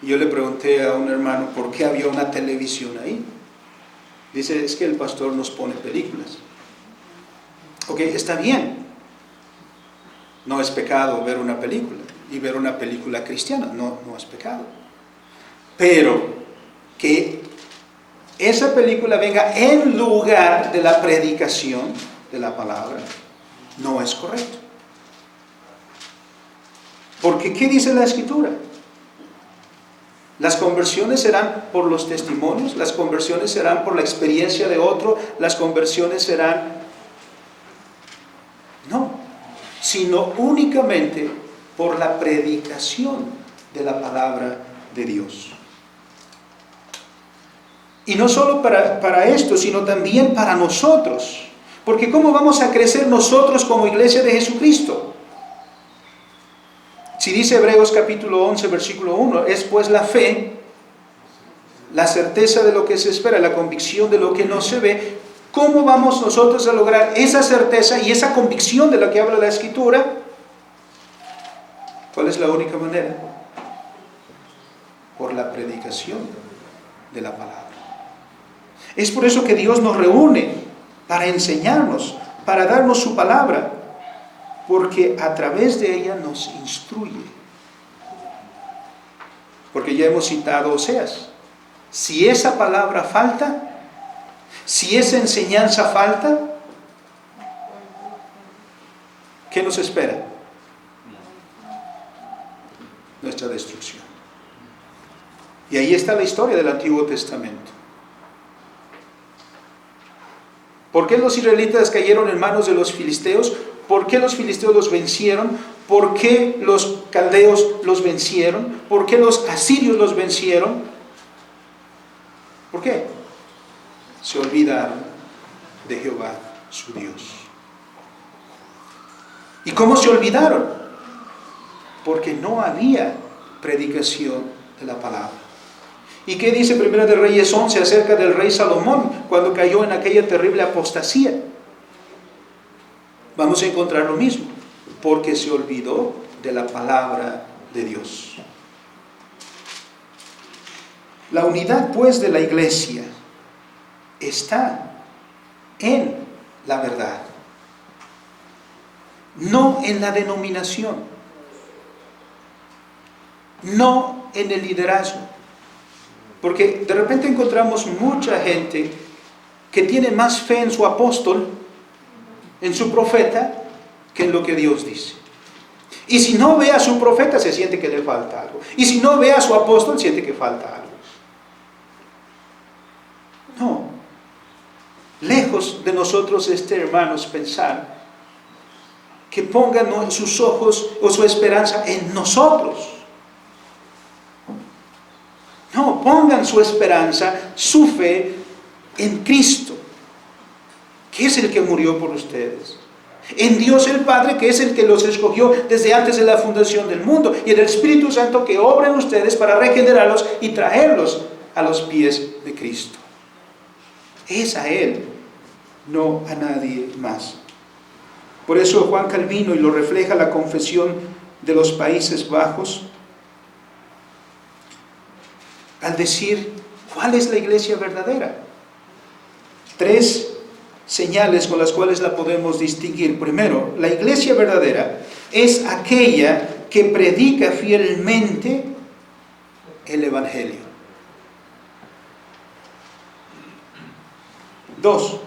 Y yo le pregunté a un hermano por qué había una televisión ahí. Dice, es que el pastor nos pone películas. Ok, está bien. No es pecado ver una película y ver una película cristiana, no es pecado. Pero que esa película venga en lugar de la predicación de la palabra, no es correcto. Porque ¿qué dice la Escritura? Las conversiones serán por los testimonios, las conversiones serán por la experiencia de otro, las conversiones serán... No, sino únicamente por la predicación de la palabra de Dios. Y no solo para esto, sino también para nosotros. Porque ¿cómo vamos a crecer nosotros como iglesia de Jesucristo? Si dice Hebreos capítulo 11, versículo 1, es pues la fe, la certeza de lo que se espera, la convicción de lo que no se ve. ¿Cómo vamos nosotros a lograr esa certeza y esa convicción de la que habla la Escritura? ¿Cuál es la única manera? Por la predicación de la palabra. Es por eso que Dios nos reúne, para enseñarnos, para darnos su palabra, porque a través de ella nos instruye. Porque ya hemos citado Oseas. Si esa palabra falta, si esa enseñanza falta, ¿qué nos espera? Nuestra destrucción. Y ahí está la historia del Antiguo Testamento. ¿Por qué los israelitas cayeron en manos de los filisteos? ¿Por qué los filisteos los vencieron? ¿Por qué los caldeos los vencieron? ¿Por qué los asirios los vencieron? ¿Por qué? Se olvidaron de Jehová, su Dios. ¿Y cómo se olvidaron? Porque no había predicación de la palabra. ¿Y qué dice Primera de Reyes 11 acerca del rey Salomón cuando cayó en aquella terrible apostasía? Vamos a encontrar lo mismo, porque se olvidó de la palabra de Dios. La unidad, pues, de la iglesia está en la verdad, no en la denominación, no en el liderazgo. Porque de repente encontramos mucha gente que tiene más fe en su apóstol en su profeta que en lo que Dios dice. Y si no ve a su profeta, se siente que le falta algo. Y si no ve a su apóstol, siente que falta algo. No. Lejos de nosotros, hermanos, pensar que pongan sus ojos o su esperanza en nosotros. No, pongan su esperanza, su fe en Cristo, que es el que murió por ustedes. En Dios el Padre, que es el que los escogió desde antes de la fundación del mundo. Y en el Espíritu Santo, que obra en ustedes para regenerarlos y traerlos a los pies de Cristo. Es a Él, no a nadie más. Por eso Juan Calvino, y lo refleja la Confesión de los Países Bajos, al decir, ¿cuál es la iglesia verdadera? 3 señales con las cuales la podemos distinguir. Primero, la iglesia verdadera es aquella que predica fielmente el Evangelio. 2,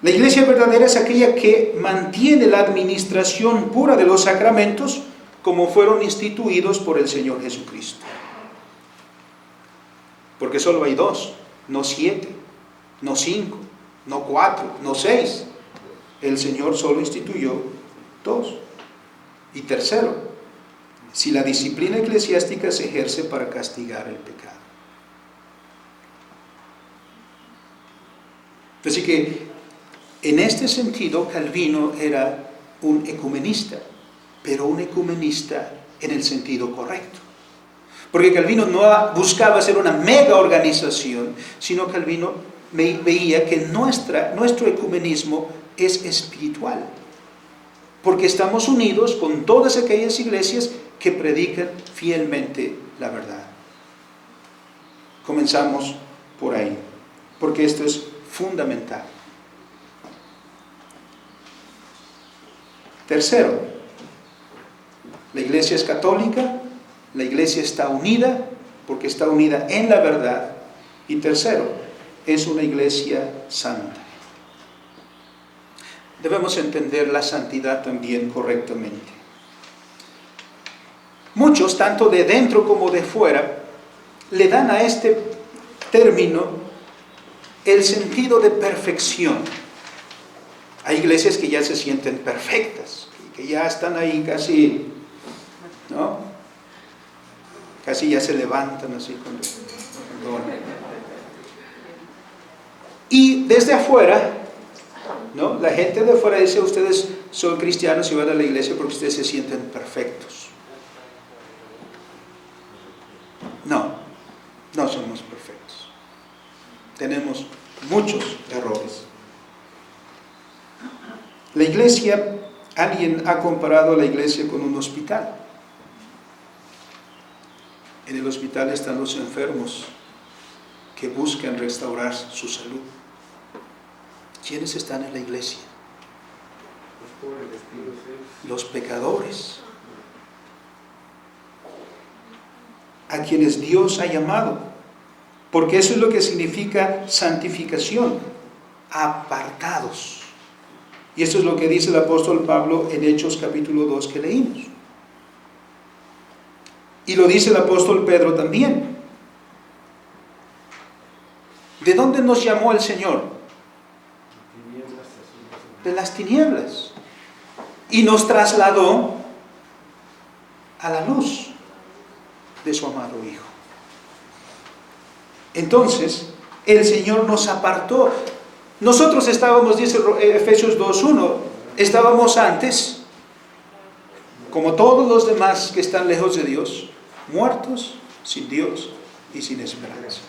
la iglesia verdadera es aquella que mantiene la administración pura de los sacramentos como fueron instituidos por el Señor Jesucristo. Porque solo hay 2, no 7, no 5, no 4, no 6. El Señor solo instituyó 2. Y tercero, si la disciplina eclesiástica se ejerce para castigar el pecado. Así que, en este sentido, Calvino era un ecumenista, pero un ecumenista en el sentido correcto. Porque Calvino no buscaba ser una mega organización, sino Calvino veía que nuestro ecumenismo es espiritual. Porque estamos unidos con todas aquellas iglesias que predican fielmente la verdad. Comenzamos por ahí, porque esto es fundamental. Tercero, la iglesia es católica, la iglesia está unida, porque está unida en la verdad. Y tercero, es una iglesia santa. Debemos entender la santidad también correctamente. Muchos, tanto de dentro como de fuera, le dan a este término el sentido de perfección. Hay iglesias que ya se sienten perfectas, que ya están ahí casi, ¿no? Casi ya se levantan así con y desde afuera, ¿no? La gente de afuera dice, ustedes son cristianos y van a la iglesia porque ustedes se sienten perfectos. No, no somos perfectos. Tenemos muchos errores. La iglesia, alguien ha comparado a la iglesia con un hospital. En el hospital están los enfermos que buscan restaurar su salud. ¿Quiénes están en la iglesia? Los pecadores, a quienes Dios ha llamado, porque eso es lo que significa santificación, apartados. Y esto es lo que dice el apóstol Pablo en Hechos capítulo 2 que leímos. Y lo dice el apóstol Pedro también. ¿De dónde nos llamó el Señor? De las tinieblas. Y nos trasladó a la luz de su amado Hijo. Entonces, el Señor nos apartó. Nosotros estábamos, dice Efesios 2:1, estábamos antes, como todos los demás que están lejos de Dios, muertos, sin Dios y sin esperanza.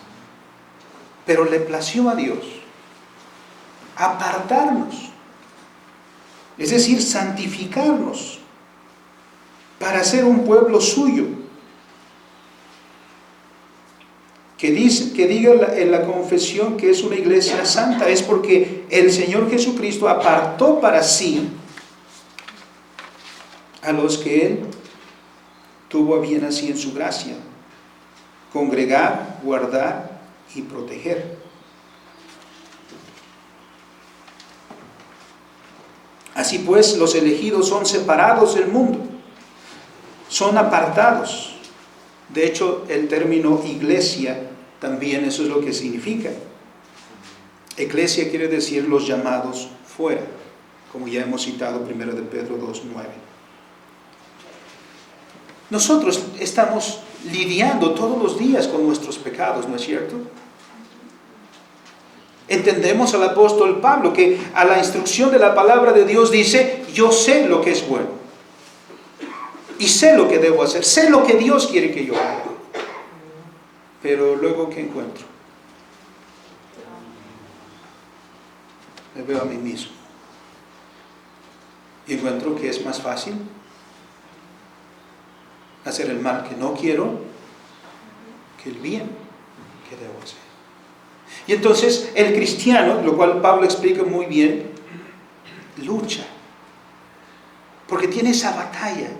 Pero le plació a Dios apartarnos, es decir, santificarnos, para ser un pueblo suyo. Que diga en la confesión que es una iglesia santa, es porque el Señor Jesucristo apartó para sí a los que Él tuvo a bien así en su gracia, congregar, guardar y proteger. Así pues, los elegidos son separados del mundo, son apartados. De hecho, el término iglesia también eso es lo que significa. Eclesia quiere decir los llamados fuera, como ya hemos citado 1 de Pedro 2:9. Nosotros estamos lidiando todos los días con nuestros pecados, ¿no es cierto? Entendemos al apóstol Pablo que a la instrucción de la palabra de Dios dice, yo sé lo que es bueno y sé lo que debo hacer, sé lo que Dios quiere que yo haga. Pero luego, ¿qué encuentro? Me veo a mí mismo y encuentro que es más fácil hacer el mal que no quiero que el bien que debo hacer. Y entonces el cristiano, lo cual Pablo explica muy bien, lucha, porque tiene esa batalla.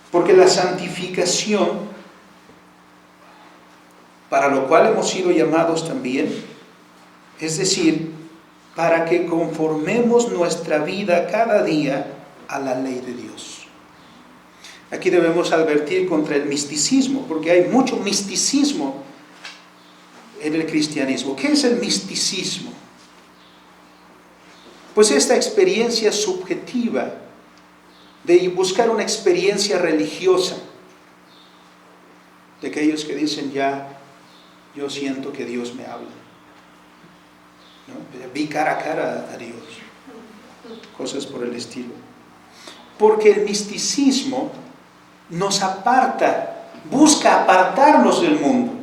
Porque la santificación, para lo cual hemos sido llamados también, es decir, para que conformemos nuestra vida cada día a la ley de Dios. Aquí debemos advertir contra el misticismo, porque hay mucho misticismo en el cristianismo. ¿Qué es el misticismo? Pues esta experiencia subjetiva de buscar una experiencia religiosa, de aquellos que dicen ya, yo siento que Dios me habla, ¿no? Vi cara a cara a Dios, cosas por el estilo. Porque el misticismo nos aparta, busca apartarnos del mundo.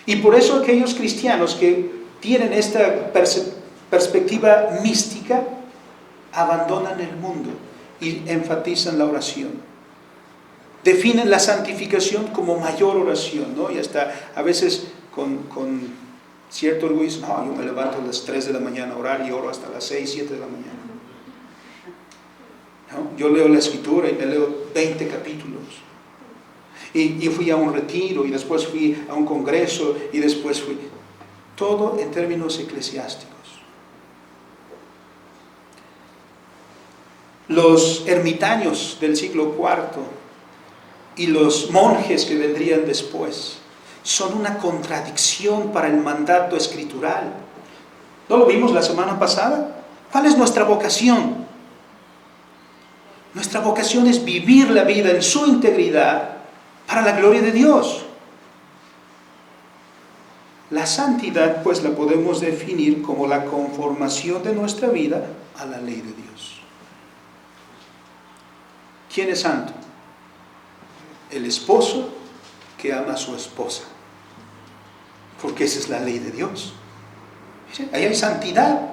Y por eso aquellos cristianos que tienen esta perspectiva mística abandonan el mundo y enfatizan la oración. Definen la santificación como mayor oración, ¿no? Y hasta a veces con cierto orgullo, no, yo me levanto a las 3 de la mañana a orar y oro hasta las 6, 7 de la mañana. ¿No? Yo leo la escritura y me leo 20 capítulos. Y fui a un retiro y después fui a un congreso y después fui... Todo en términos eclesiásticos. Los ermitaños del siglo IV y los monjes que vendrían después son una contradicción para el mandato escritural. ¿No lo vimos la semana pasada? ¿Cuál es nuestra vocación? Nuestra vocación es vivir la vida en su integridad para la gloria de Dios. La santidad, pues, la podemos definir como la conformación de nuestra vida a la ley de Dios. ¿Quién es santo? El esposo que ama a su esposa, porque esa es la ley de Dios. Ahí hay santidad.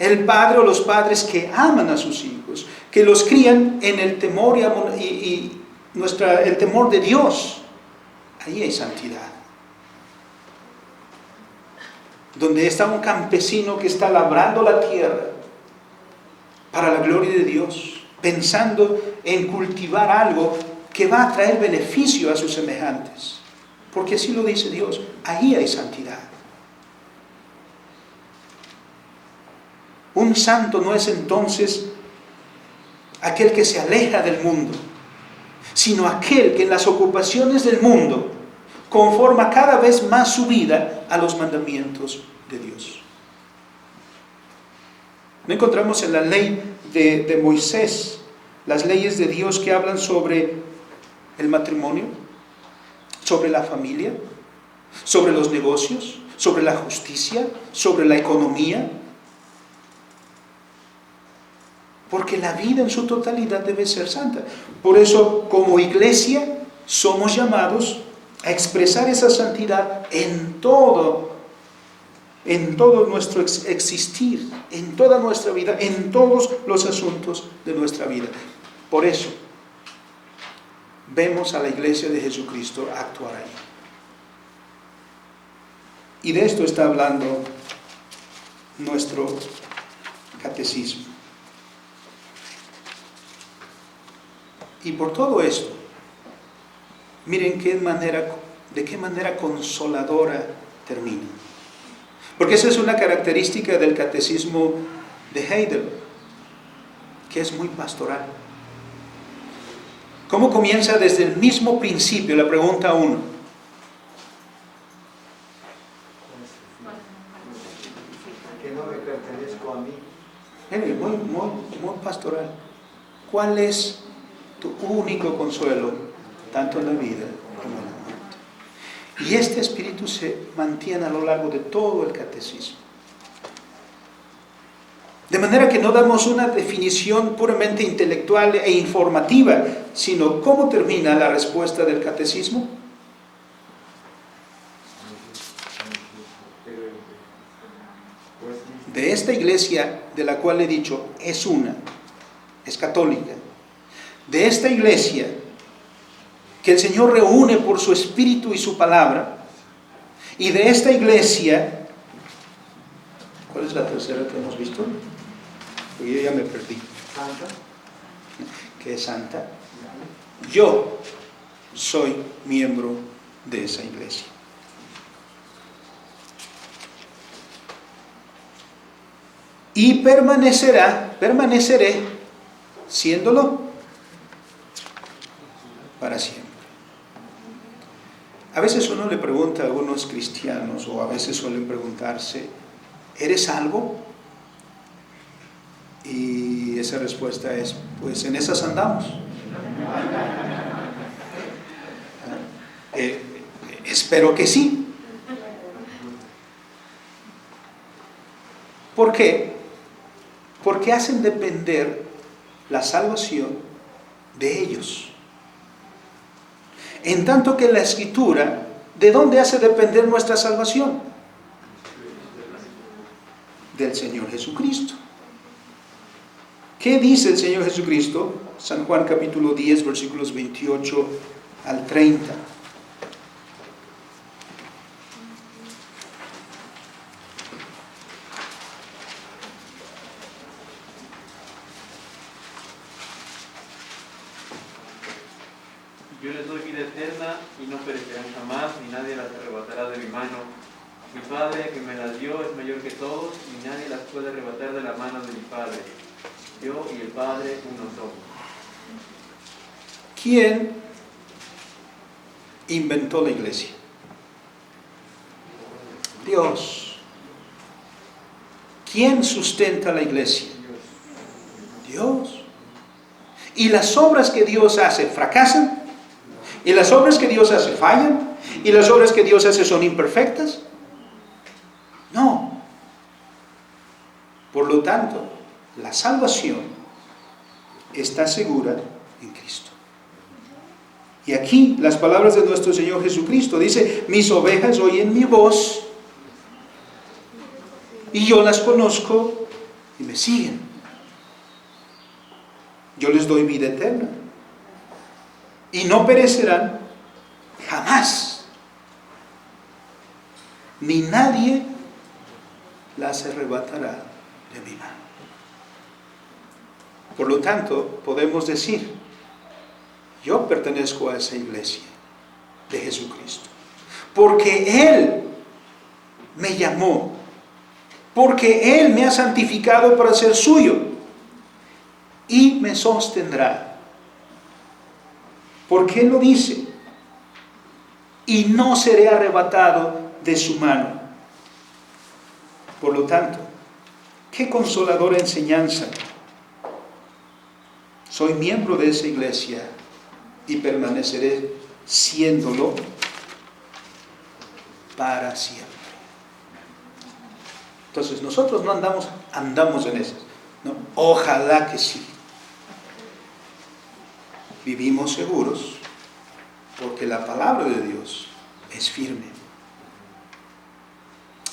El padre o los padres que aman a sus hijos, que los crían en el temor el temor de Dios. Ahí hay santidad. Donde está un campesino que está labrando la tierra para la gloria de Dios, pensando en cultivar algo que va a traer beneficio a sus semejantes. Porque así lo dice Dios, ahí hay santidad. Un santo no es entonces aquel que se aleja del mundo, sino aquel que en las ocupaciones del mundo conforma cada vez más su vida a los mandamientos de Dios. No encontramos en la ley de Moisés las leyes de Dios que hablan sobre el matrimonio, sobre la familia, sobre los negocios, sobre la justicia, sobre la economía. Porque la vida en su totalidad debe ser santa. Por eso, como iglesia, somos llamados a expresar esa santidad en todo nuestro existir, en toda nuestra vida, en todos los asuntos de nuestra vida. Por eso, vemos a la iglesia de Jesucristo actuar ahí. Y de esto está hablando nuestro catecismo. Y por todo esto, miren de qué manera consoladora termina. Porque esa es una característica del catecismo de Heidelberg, que es muy pastoral. ¿Cómo comienza desde el mismo principio? La pregunta 1. Que no me pertenezco a mí. Muy pastoral. ¿Cuál es tu único consuelo, tanto en la vida como en la muerte? Y este espíritu se mantiene a lo largo de todo el catecismo. De manera que no damos una definición puramente intelectual e informativa, sino cómo termina la respuesta del catecismo. De esta iglesia de la cual he dicho es una, es católica. De esta iglesia que el Señor reúne por su Espíritu y su palabra. Y de esta iglesia, ¿cuál es la tercera que hemos visto? Porque yo ya me perdí. Santa. Que es santa. Yo soy miembro de esa iglesia. Y permaneceré siéndolo para siempre. A veces uno le pregunta a algunos cristianos, o a veces suelen preguntarse, ¿eres algo? Y esa respuesta es, pues en esas andamos. Espero que sí. ¿Por qué? Porque hacen depender la salvación de ellos. En tanto que la Escritura, ¿de dónde hace depender nuestra salvación? Del Señor Jesucristo. ¿Qué dice el Señor Jesucristo? San Juan capítulo 10, versículos 28 al 30. Yo les doy vida eterna y no perecerán jamás, ni nadie las arrebatará de mi mano. Mi Padre que me las dio es mayor que todos, y nadie las puede arrebatar de la mano de mi Padre. Yo y el Padre uno somos. ¿Quién inventó la iglesia? Dios. ¿Quién sustenta la iglesia? Dios. ¿Y las obras que Dios hace fracasan? ¿Y las obras que Dios hace fallan? ¿Y las obras que Dios hace son imperfectas? No. Por lo tanto, la salvación está segura en Cristo. Y aquí las palabras de nuestro Señor Jesucristo dice, mis ovejas oyen mi voz y yo las conozco y me siguen. Yo les doy vida eterna y no perecerán jamás, ni nadie las arrebatará de mi mano. Por lo tanto, podemos decir, yo pertenezco a esa iglesia de Jesucristo, porque Él me llamó, porque Él me ha santificado para ser suyo, y me sostendrá, porque Él lo dice, y no seré arrebatado de su mano. Por lo tanto, qué consoladora enseñanza. Soy miembro de esa iglesia y permaneceré siéndolo para siempre. Entonces nosotros no andamos en esas, ¿no? Ojalá que sí. Vivimos seguros porque la palabra de Dios es firme.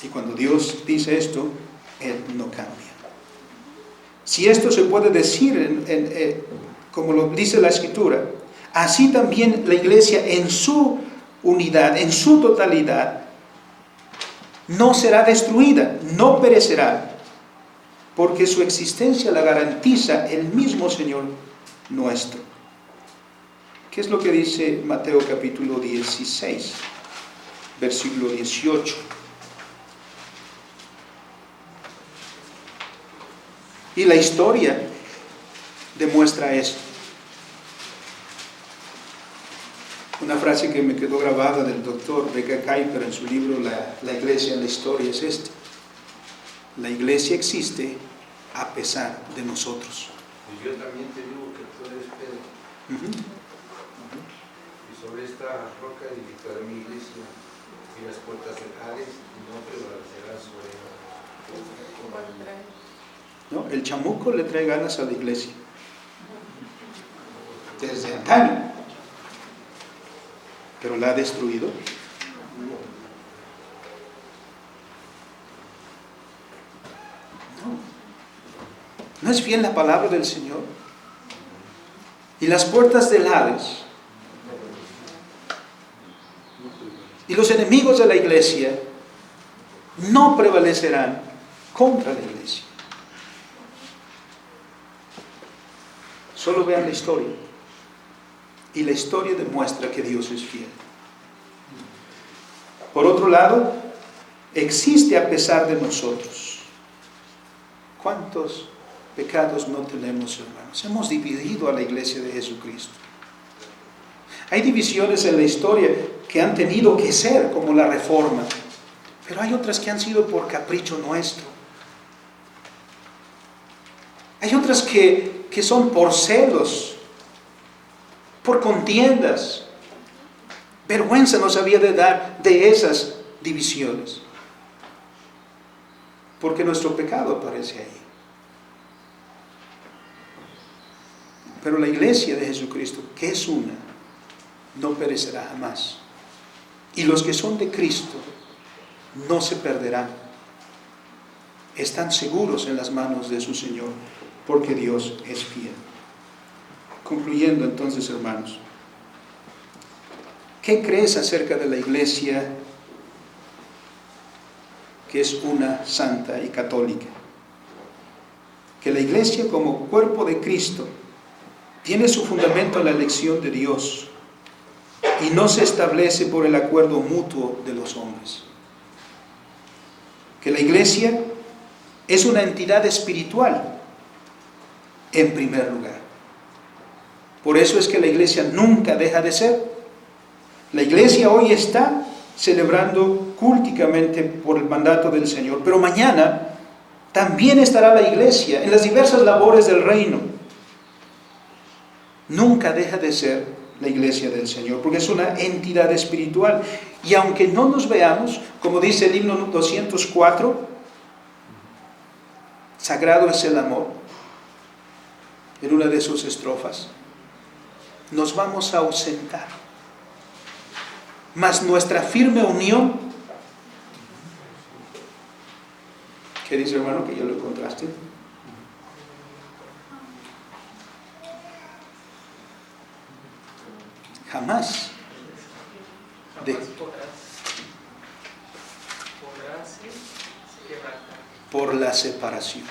Y cuando Dios dice esto, Él no cambia. Si esto se puede decir como lo dice la Escritura, así también la iglesia en su unidad, en su totalidad, no será destruida, no perecerá, porque su existencia la garantiza el mismo Señor nuestro. ¿Qué es lo que dice Mateo capítulo 16, versículo 18? Y la historia demuestra eso. Una frase que me quedó grabada del doctor Becca Kuyper en su libro La Iglesia en la Historia es esta: la Iglesia existe a pesar de nosotros. Y yo también te digo que tú eres Pedro. Y sobre esta roca edificaré mi iglesia, y las puertas del Hades no prevalecerán sobre ella. ¿No? El chamuco le trae ganas a la iglesia desde antaño, pero la ha destruido. ¿No es bien la palabra del Señor? Y las puertas del Hades y los enemigos de la iglesia no prevalecerán contra la iglesia. Solo vean la historia. Y la historia demuestra que Dios es fiel. Por otro lado, existe a pesar de nosotros. ¿Cuántos pecados no tenemos, hermanos? Hemos dividido a la iglesia de Jesucristo. Hay divisiones en la historia que han tenido que ser, como la Reforma, pero hay otras que han sido por capricho nuestro. Hay otras que son por celos, por contiendas. Vergüenza nos había de dar de esas divisiones, porque nuestro pecado aparece ahí. Pero la iglesia de Jesucristo, que es una, no perecerá jamás. Y los que son de Cristo no se perderán. Están seguros en las manos de su Señor, porque Dios es fiel. Concluyendo entonces, hermanos, ¿qué crees acerca de la iglesia que es una, santa y católica? Que la iglesia como cuerpo de Cristo tiene su fundamento en la elección de Dios y no se establece por el acuerdo mutuo de los hombres. Que la iglesia es una entidad espiritual en primer lugar. Por eso es que la iglesia nunca deja de ser. La iglesia hoy está celebrando cúlticamente por el mandato del Señor, pero mañana también estará la iglesia en las diversas labores del reino. Nunca deja de ser la iglesia del Señor, porque es una entidad espiritual. Y aunque no nos veamos, como dice el himno 204, sagrado es el amor, en una de sus estrofas, nos vamos a ausentar, mas nuestra firme unión, ¿qué dice, hermano, que ya lo encontraste? Jamás por la separación.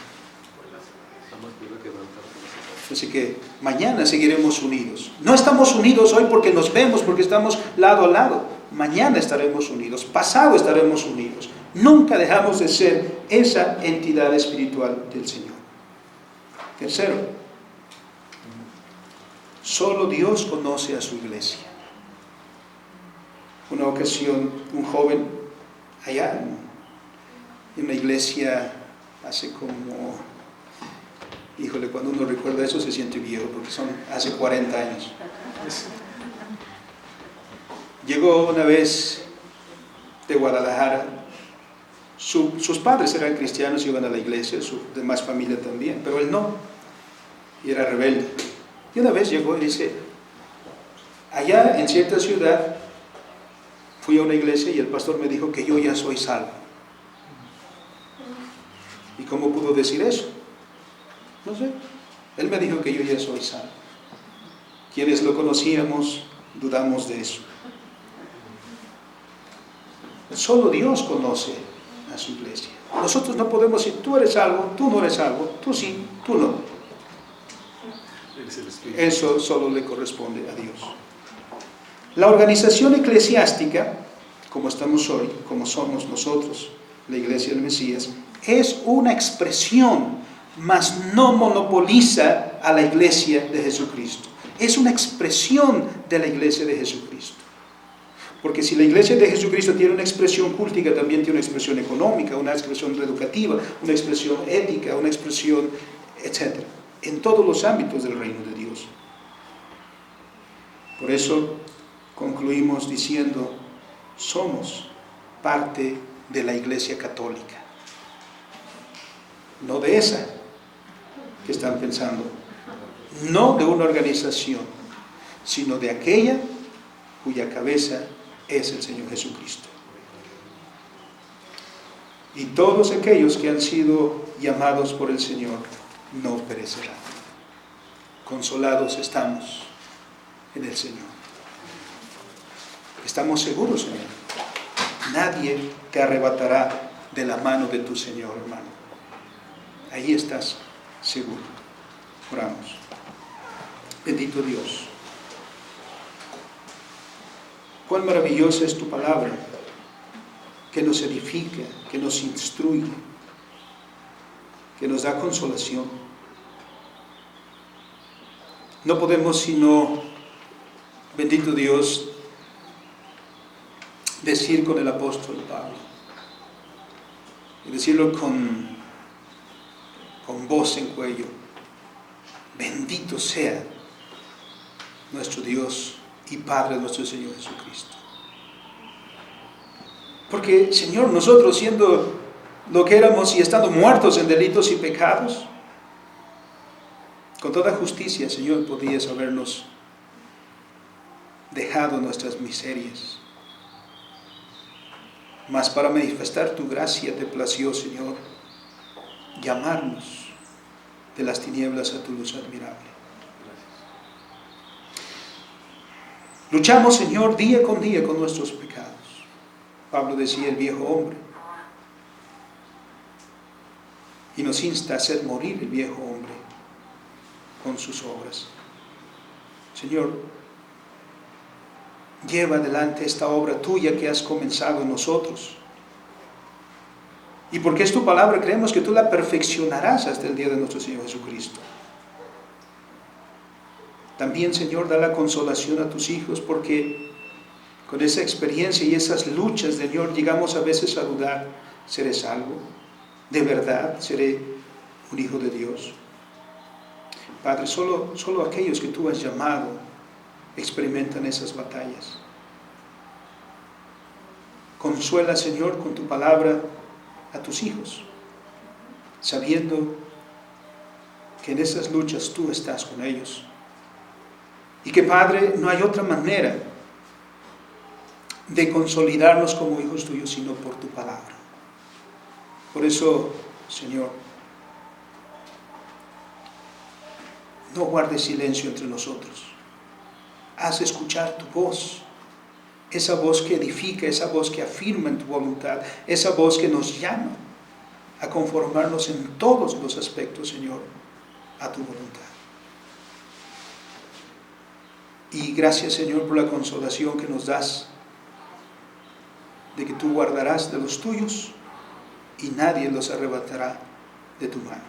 Así que mañana seguiremos unidos. No estamos unidos hoy porque nos vemos, porque estamos lado a lado. Mañana estaremos unidos, pasado estaremos unidos. Nunca dejamos de ser esa entidad espiritual del Señor. Tercero, solo Dios conoce a su iglesia. Una ocasión, un joven allá en una iglesia hace como, híjole, cuando uno recuerda eso se siente viejo, porque son hace 40 años. Llegó una vez de Guadalajara. Sus padres eran cristianos y iban a la iglesia, su demás familia también, pero él no, y era rebelde. Y una vez llegó y dice, allá en cierta ciudad fui a una iglesia y el pastor me dijo que yo ya soy salvo. ¿Y cómo pudo decir eso? No sé. Él me dijo que yo ya soy salvo. Quienes lo conocíamos dudamos de eso. Solo Dios conoce a su iglesia. Nosotros no podemos decir, tú eres salvo, tú no eres salvo, tú sí, tú no. Eso solo le corresponde a Dios. La organización eclesiástica, como estamos hoy, como somos nosotros, la Iglesia del Mesías, es una expresión mas no monopoliza a la iglesia de Jesucristo. Es una expresión de la iglesia de Jesucristo. Porque si la iglesia de Jesucristo tiene una expresión cultica, también tiene una expresión económica, una expresión educativa, una expresión ética, una expresión, etc. En todos los ámbitos del reino de Dios. Por eso concluimos diciendo, somos parte de la iglesia católica. No de esa que están pensando. No de una organización, sino de aquella cuya cabeza es el Señor Jesucristo. Y todos aquellos que han sido llamados por el Señor no perecerán. Consolados estamos en el Señor. Estamos seguros, Señor. Nadie te arrebatará de la mano de tu Señor, hermano. Ahí estás seguro. Oramos. Bendito Dios. Cuán maravillosa es tu palabra, que nos edifica, que nos instruye, que nos da consolación. No podemos sino, bendito Dios, decir con el apóstol Pablo, y decirlo con voz en cuello, bendito sea nuestro Dios y Padre de nuestro Señor Jesucristo. Porque, Señor, nosotros siendo lo que éramos y estando muertos en delitos y pecados, con toda justicia, Señor, podías habernos dejado nuestras miserias. Mas para manifestar tu gracia te plació, Señor, llamarnos de las tinieblas a tu luz admirable. Luchamos, Señor, día con nuestros pecados. Pablo decía, el viejo hombre. Y nos insta a hacer morir el viejo hombre con sus obras. Señor, lleva adelante esta obra tuya que has comenzado en nosotros. Y porque es tu palabra, creemos que tú la perfeccionarás hasta el día de nuestro Señor Jesucristo. También, Señor, da la consolación a tus hijos, porque con esa experiencia y esas luchas, Señor, llegamos a veces a dudar, ¿seré salvo? ¿De verdad seré un hijo de Dios? Padre, solo aquellos que tú has llamado experimentan esas batallas. Consuela, Señor, con tu palabra a tus hijos, sabiendo que en esas luchas tú estás con ellos. Y que, Padre, no hay otra manera de consolidarnos como hijos tuyos sino por tu palabra. Por eso, Señor, no guardes silencio entre nosotros. Haz escuchar tu voz, esa voz que edifica, esa voz que afirma en tu voluntad, esa voz que nos llama a conformarnos en todos los aspectos, Señor, a tu voluntad. Y gracias, Señor, por la consolación que nos das, de que tú guardarás de los tuyos y nadie los arrebatará de tu mano.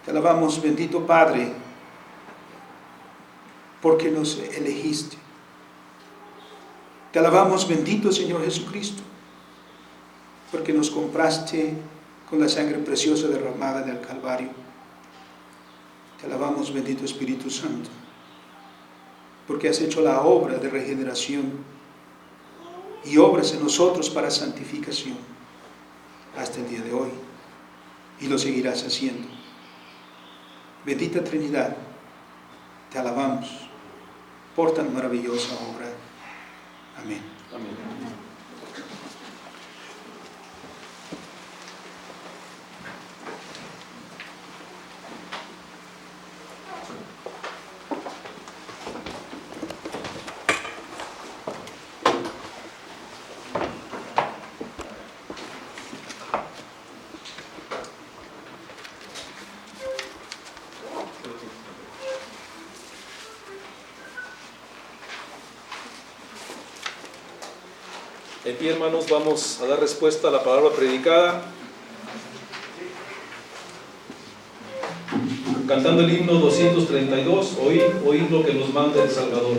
Te alabamos, bendito Padre, porque nos elegiste. Te alabamos, bendito Señor Jesucristo, porque nos compraste con la sangre preciosa derramada del Calvario. Te alabamos, bendito Espíritu Santo, porque has hecho la obra de regeneración y obras en nosotros para santificación hasta el día de hoy, y lo seguirás haciendo. Bendita Trinidad, te alabamos por tan maravillosa obra. Amén. Amén. En pie, hermanos, vamos a dar respuesta a la palabra predicada. cantando el himno 232, oíd lo que nos manda el Salvador.